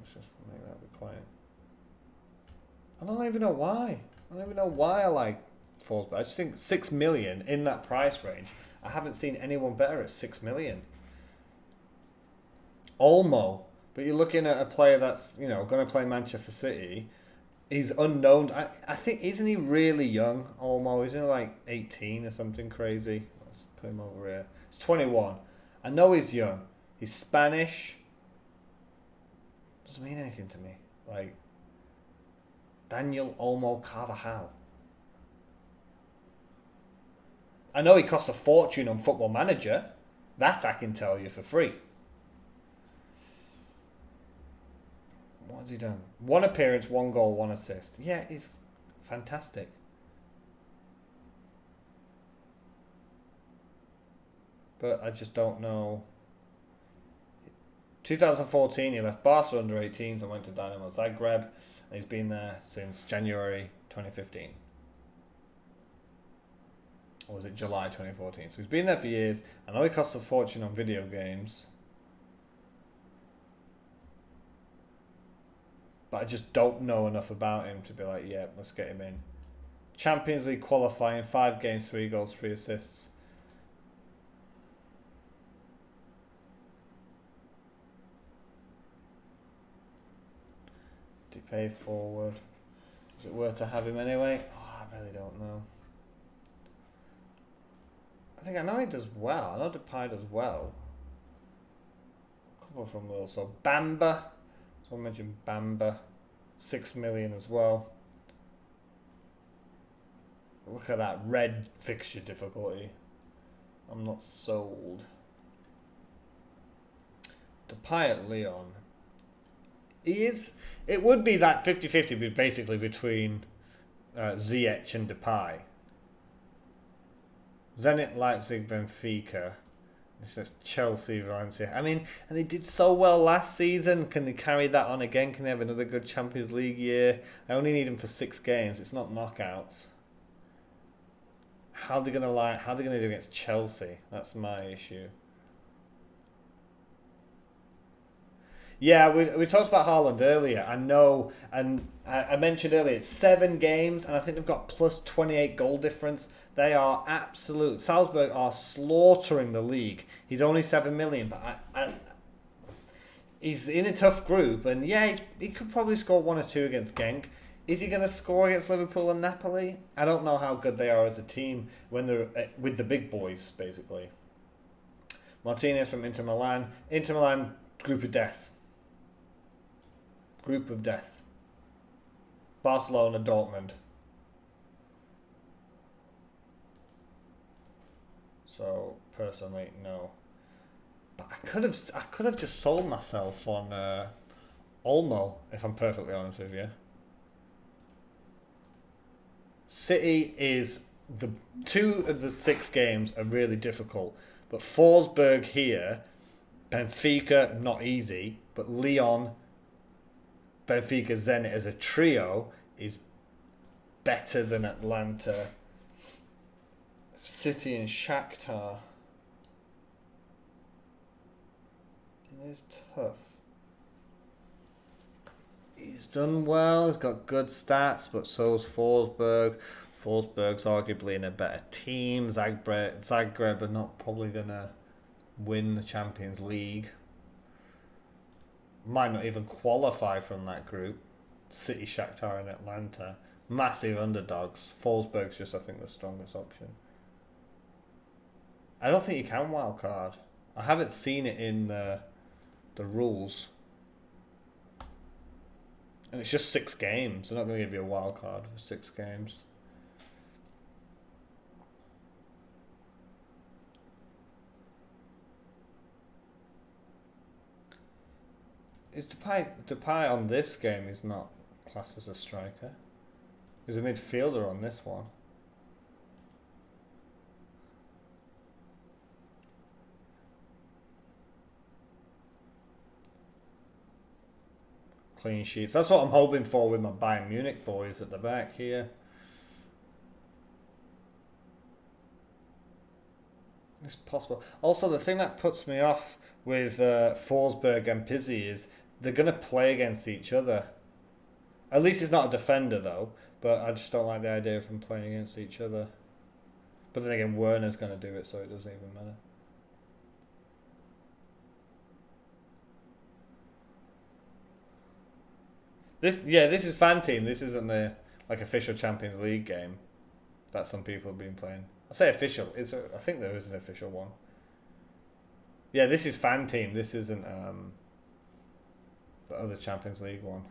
[SPEAKER 1] Let's just make that be quiet. I don't even know why. I don't even know why I like Forsberg. I just think 6 million in that price range. I haven't seen anyone better at 6 million. Olmo, but you're looking at a player that's, you know, going to play Manchester City. He's unknown. I think, isn't he really young, Olmo? Isn't he like 18 or something crazy? Let's put him over here. He's 21. I know he's young. He's Spanish. Doesn't mean anything to me. Like, Daniel Olmo Carvajal. I know he costs a fortune on Football Manager. That I can tell you for free. What has he done? 1 appearance, 1 goal, 1 assist. Yeah, he's fantastic. But I just don't know. 2014, he left Barca under 18s and went to Dynamo Zagreb. And he's been there since January 2015. Or was it July 2014? So he's been there for years. I know he costs a fortune on video games. But I just don't know enough about him to be like, yeah, let's get him in. Champions League qualifying, 5 games, 3 goals, 3 assists. Depay forward. Is it worth to have him anyway? Oh, I really don't know. I know he does well. I know Depay does well. A couple from Will. So Bamba. So I mentioned Bamba. 6 million as well. Look at that red fixture difficulty. I'm not sold. Depay at Lyon. It would be that 50-50 basically between Ziyech and Depay. Zenit, Leipzig, Benfica. It's just Chelsea, Valencia. I mean, and they did so well last season. Can they carry that on again? Can they have another good Champions League year? I only need them for 6 games. It's not knockouts. How are they gonna do against Chelsea? That's my issue. Yeah, we talked about Haaland earlier. I know, and I mentioned earlier, it's 7 games, and I think they've got plus 28 goal difference. They are absolute. Salzburg are slaughtering the league. He's only 7 million, but he's in a tough group, and yeah, he could probably score 1 or 2 against Genk. Is he going to score against Liverpool and Napoli? I don't know how good they are as a team when they're with the big boys, basically. Martinez from Inter Milan. Inter Milan, group of death. Group of death. Barcelona, Dortmund. So, personally, no. But I could have just sold myself on Olmo, if I'm perfectly honest with you. City is the 2 of the 6 games are really difficult, but Forsberg here, Benfica not easy, but Lyon, Benfica, Zenit as a trio is better than Atlanta, City and Shakhtar. It is tough. He's done well, he's got good stats, but so's Forsberg. Forsberg's arguably in a better team. Zagreb are not probably going to win the Champions League. Might not even qualify from that group. City, Shakhtar and Atlanta. Massive underdogs. Forsberg's just, I think, the strongest option. I don't think you can wildcard. I haven't seen it in the rules. And it's just 6 games. They're not going to give you a wild card for 6 games. Is Depay on this game is not classed as a striker? He's a midfielder on this one. Clean sheets. That's what I'm hoping for with my Bayern Munich boys at the back here. It's possible. Also, the thing that puts me off with Forsberg and Pizzi is they're going to play against each other. At least he's not a defender, though. But I just don't like the idea of them playing against each other. But then again, Werner's going to do it, so it doesn't even matter. This is FanTeam. This isn't the official Champions League game that some people have been playing. I say official. I think there is an official one. Yeah, this is FanTeam. This isn't the other Champions League one.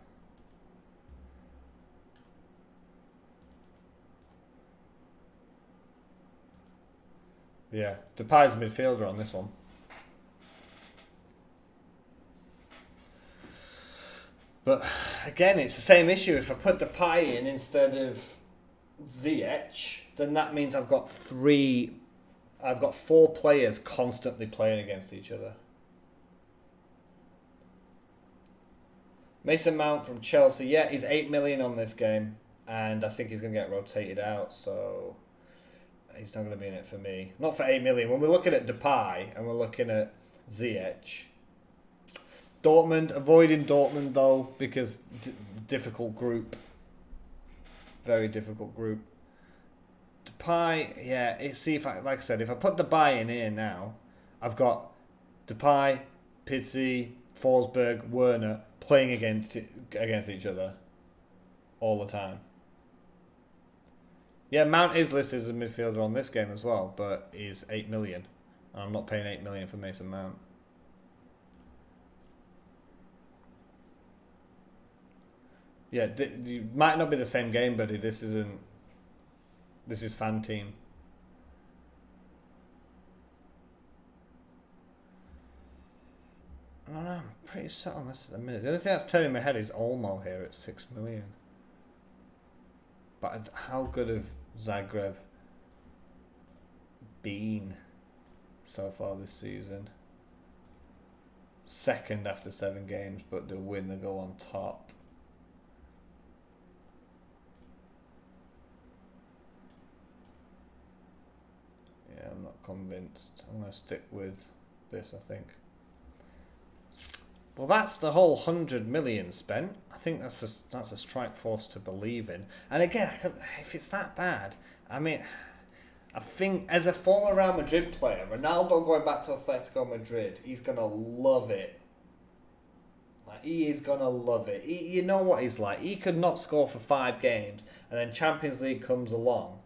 [SPEAKER 1] Yeah, Depay's midfielder on this one. But again, it's the same issue. If I put Depay in instead of Ziyech, then that means I've got 4 players constantly playing against each other. Mason Mount from Chelsea, yeah, he's 8 million on this game, and I think he's going to get rotated out, so he's not going to be in it for me. Not for 8 million. When we're looking at Depay and we're looking at Ziyech, avoiding Dortmund though, because difficult group. Very difficult group. Depay, yeah, if I put Depay in here now, I've got Depay, Pizzi, Forsberg, Werner playing against each other all the time. Yeah, Mount is listed as a midfielder on this game as well, but he's 8 million. And I'm not paying 8 million for Mason Mount. Yeah, it might not be the same game, buddy. This is FanTeam. I don't know. I'm pretty set on this at the minute. The only thing that's turning my head is Olmo here at 6 million. But how good have Zagreb been so far this season? Second after 7 games, but they'll win. They go on top. Yeah, I'm not convinced. I'm going to stick with this, I think. Well, that's the whole 100 million spent. I think that's a strike force to believe in. And again, if it's that bad, I mean, I think as a former Real Madrid player, Ronaldo going back to Atletico Madrid, he's going to love it. He is going to love it. You know what he's like. He could not score for 5 games, and then Champions League comes along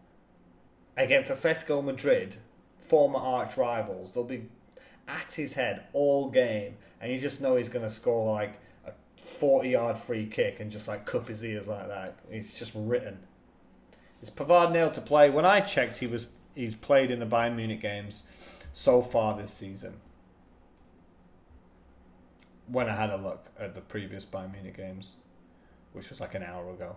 [SPEAKER 1] against Atletico Madrid, former arch rivals. They'll be at his head all game, and you just know he's going to score like a 40-yard free kick and just like cup his ears like that. It's just written. Is Pavard nailed to play? When I checked, he's played in the Bayern Munich games so far this season. When I had a look at the previous Bayern Munich games, which was like an hour ago.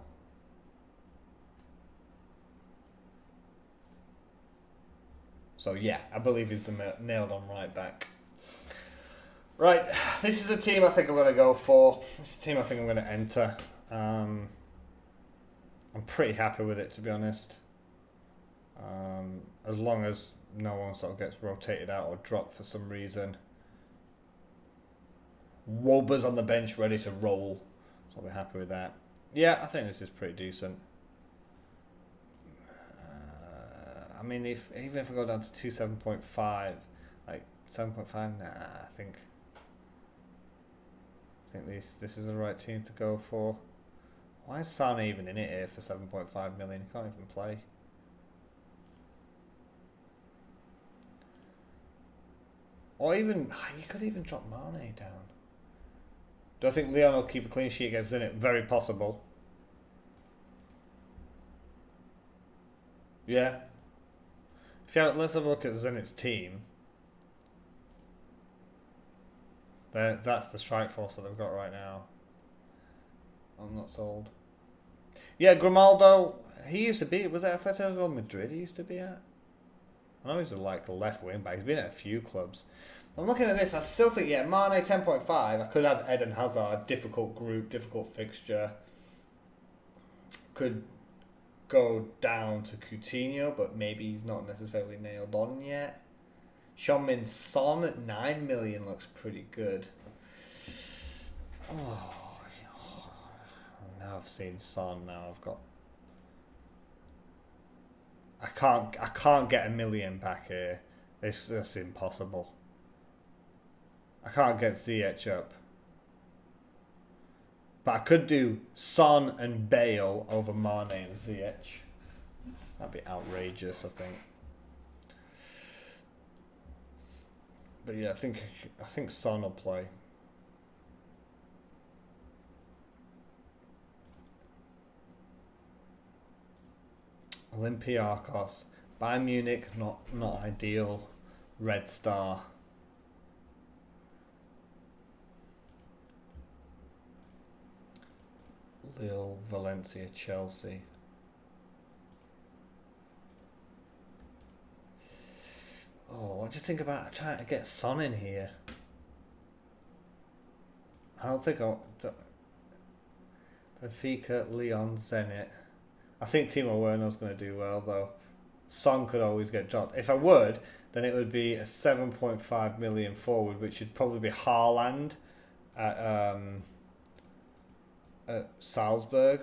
[SPEAKER 1] So yeah, I believe he's the nailed on right back. Right, this is a team I think I'm going to go for. This is a team I think I'm going to enter. I'm pretty happy with it, to be honest. As long as no one sort of gets rotated out or dropped for some reason. Woba's on the bench ready to roll. So I'll be happy with that. Yeah, I think this is pretty decent. I mean, even if I go down to 7.5, like 7.5, nah, I think this is the right team to go for. Why is Sane even in it here for 7.5 million? He can't even play. Or even, you could even drop Mane down. Do I think Leon will keep a clean sheet against Zenit? Very possible. Yeah. Let's have a look at Zenit's team. That's the strike force that they've got right now. I'm not sold. Yeah, Grimaldo, he used to be, was it Atletico Madrid he used to be at? I know he's like a left wing back. He's been at a few clubs. I'm looking at this, I still think, yeah, Mane 10.5. I could have Eden Hazard, difficult group, difficult fixture. Could go down to Coutinho, but maybe he's not necessarily nailed on yet. Heung-min Son at 9 million looks pretty good. Oh, now I've seen Son. Now I've got. I can't get 1 million back here. That's impossible. I can't get Ziyech up. But I could do Son and Bale over Mane and Ziyech. That'd be outrageous, I think. But yeah, I think Son will play. Olympiacos, Bayern Munich, not ideal. Red Star. Lille, Valencia, Chelsea. Oh, what do you think about trying to get Son in here? I don't think Benfica, Lyon, Zenit. I think Timo Werner's going to do well, though. Son could always get dropped. If I would, then it would be a 7.5 million forward, which would probably be Haaland at Salzburg.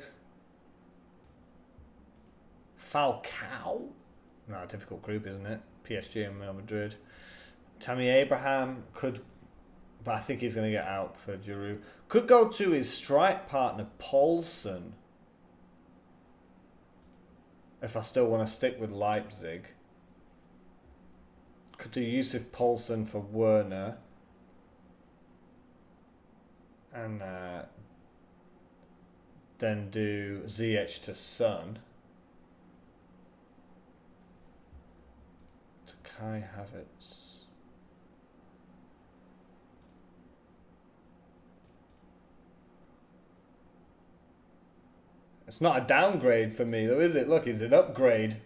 [SPEAKER 1] Falcao? No, difficult group, isn't it? PSG and Real Madrid. Tammy Abraham could, but I think he's going to get out for Giroud. Could go to his strike partner, Paulsen. If I still want to stick with Leipzig. Could do Yusuf Poulsen for Werner. And then do Ziyech to Son. To Kai Havertz. It's not a downgrade for me though, is it? Look, it's an upgrade.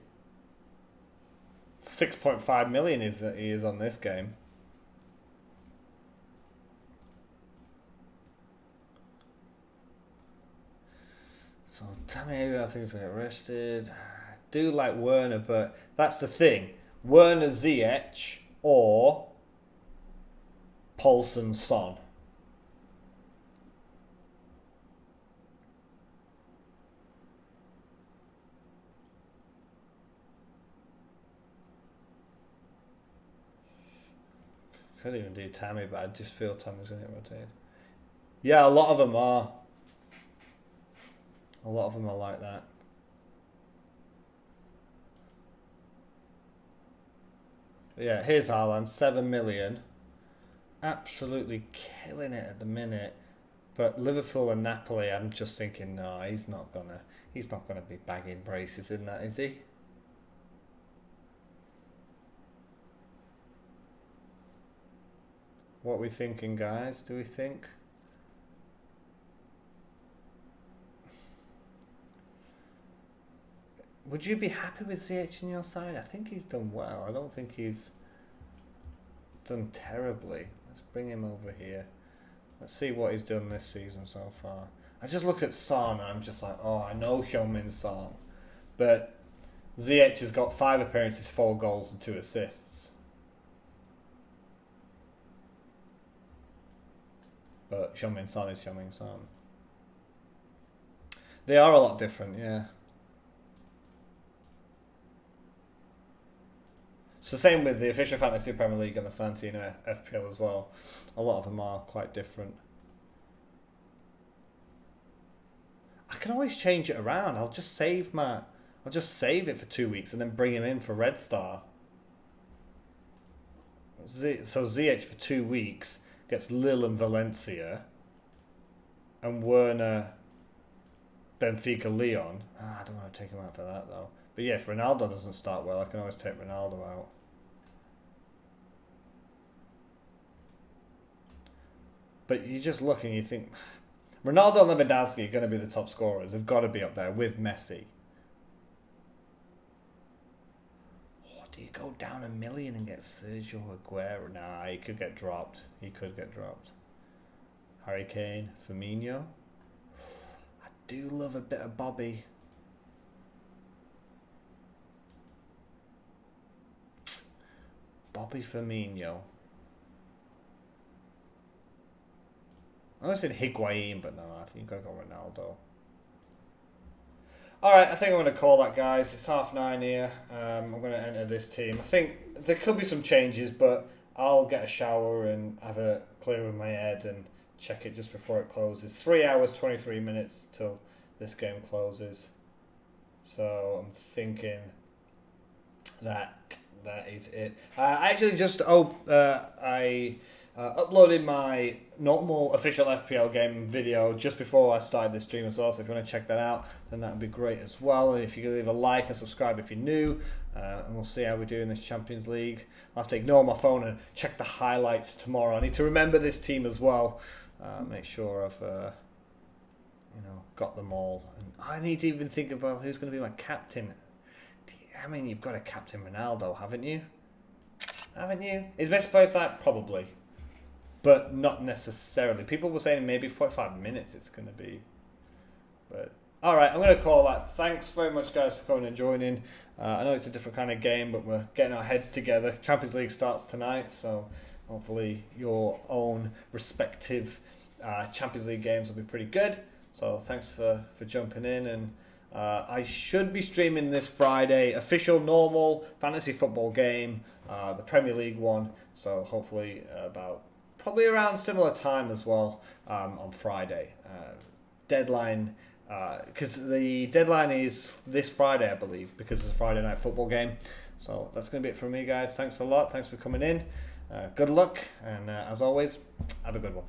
[SPEAKER 1] 6.5 million he is on this game. So Tammy, I think he's going to get arrested. I do like Werner, but that's the thing. Werner, Ziyech or Poulsen, Son. Could even do Tammy, but I just feel Tammy's going to get rotated. Yeah, a lot of them are. A lot of them are like that. Yeah, here's Haaland, 7 million. Absolutely killing it at the minute. But Liverpool and Napoli, I'm just thinking, no, he's not gonna be bagging braces in that, is he? What are we thinking, guys? Do we think? Would you be happy with CH in your side? I think he's done well. I don't think he's done terribly. Let's bring him over here. Let's see what he's done this season so far. I just look at Son and I'm just like, oh, I know Heung-min Son. But ZH has got 5 appearances, 4 goals and 2 assists. But Heung-min Son is Heung-min Son. They are a lot different, yeah. It's the same with the official Fantasy Premier League and the FanTeam FPL as well. A lot of them are quite different. I can always change it around. I'll just save it for 2 weeks and then bring him in for Red Star. So ZH for 2 weeks gets Lille and Valencia, and Werner, Benfica, Lyon. I don't want to take him out for that though. But yeah, if Ronaldo doesn't start well, I can always take Ronaldo out. But you just look and you think, Ronaldo and Lewandowski are going to be the top scorers. They've got to be up there with Messi. Oh, do you go down $1 million and get Sergio Aguero? Nah, he could get dropped. Harry Kane, Firmino. I do love a bit of Bobby. Bobby Firmino. I almost said Higuain, but no, I think you've got to go Ronaldo. Alright, I think I'm going to call that, guys. It's 9:30 here. I'm going to enter this team. I think there could be some changes, but I'll get a shower and have a clear with my head and check it just before it closes. 3 hours, 23 minutes till this game closes. So I'm thinking that is it. I actually just uploaded my normal official FPL game video just before I started this stream as well, so if you want to check that out, then that would be great as well. And if you could leave a like and subscribe if you're new, and we'll see how we do in this Champions League. I'll have to ignore my phone and check the highlights tomorrow. I need to remember this team as well, make sure I've got them all. And I need to even think about who's going to be my captain. I mean, you've got a captain Ronaldo, haven't you? Is Messi plays that? Probably. But not necessarily. People were saying maybe 45 minutes it's going to be. But alright, I'm going to call that. Thanks very much, guys, for coming and joining. I know it's a different kind of game, but we're getting our heads together. Champions League starts tonight, so hopefully your own respective Champions League games will be pretty good. So thanks for jumping in. And I should be streaming this Friday, official normal fantasy football game, the Premier League one. So hopefully probably around similar time as well on Friday. Deadline, because the deadline is this Friday, I believe, because it's a Friday night football game. So that's going to be it from me, guys. Thanks a lot. Thanks for coming in. Good luck. And as always, have a good one.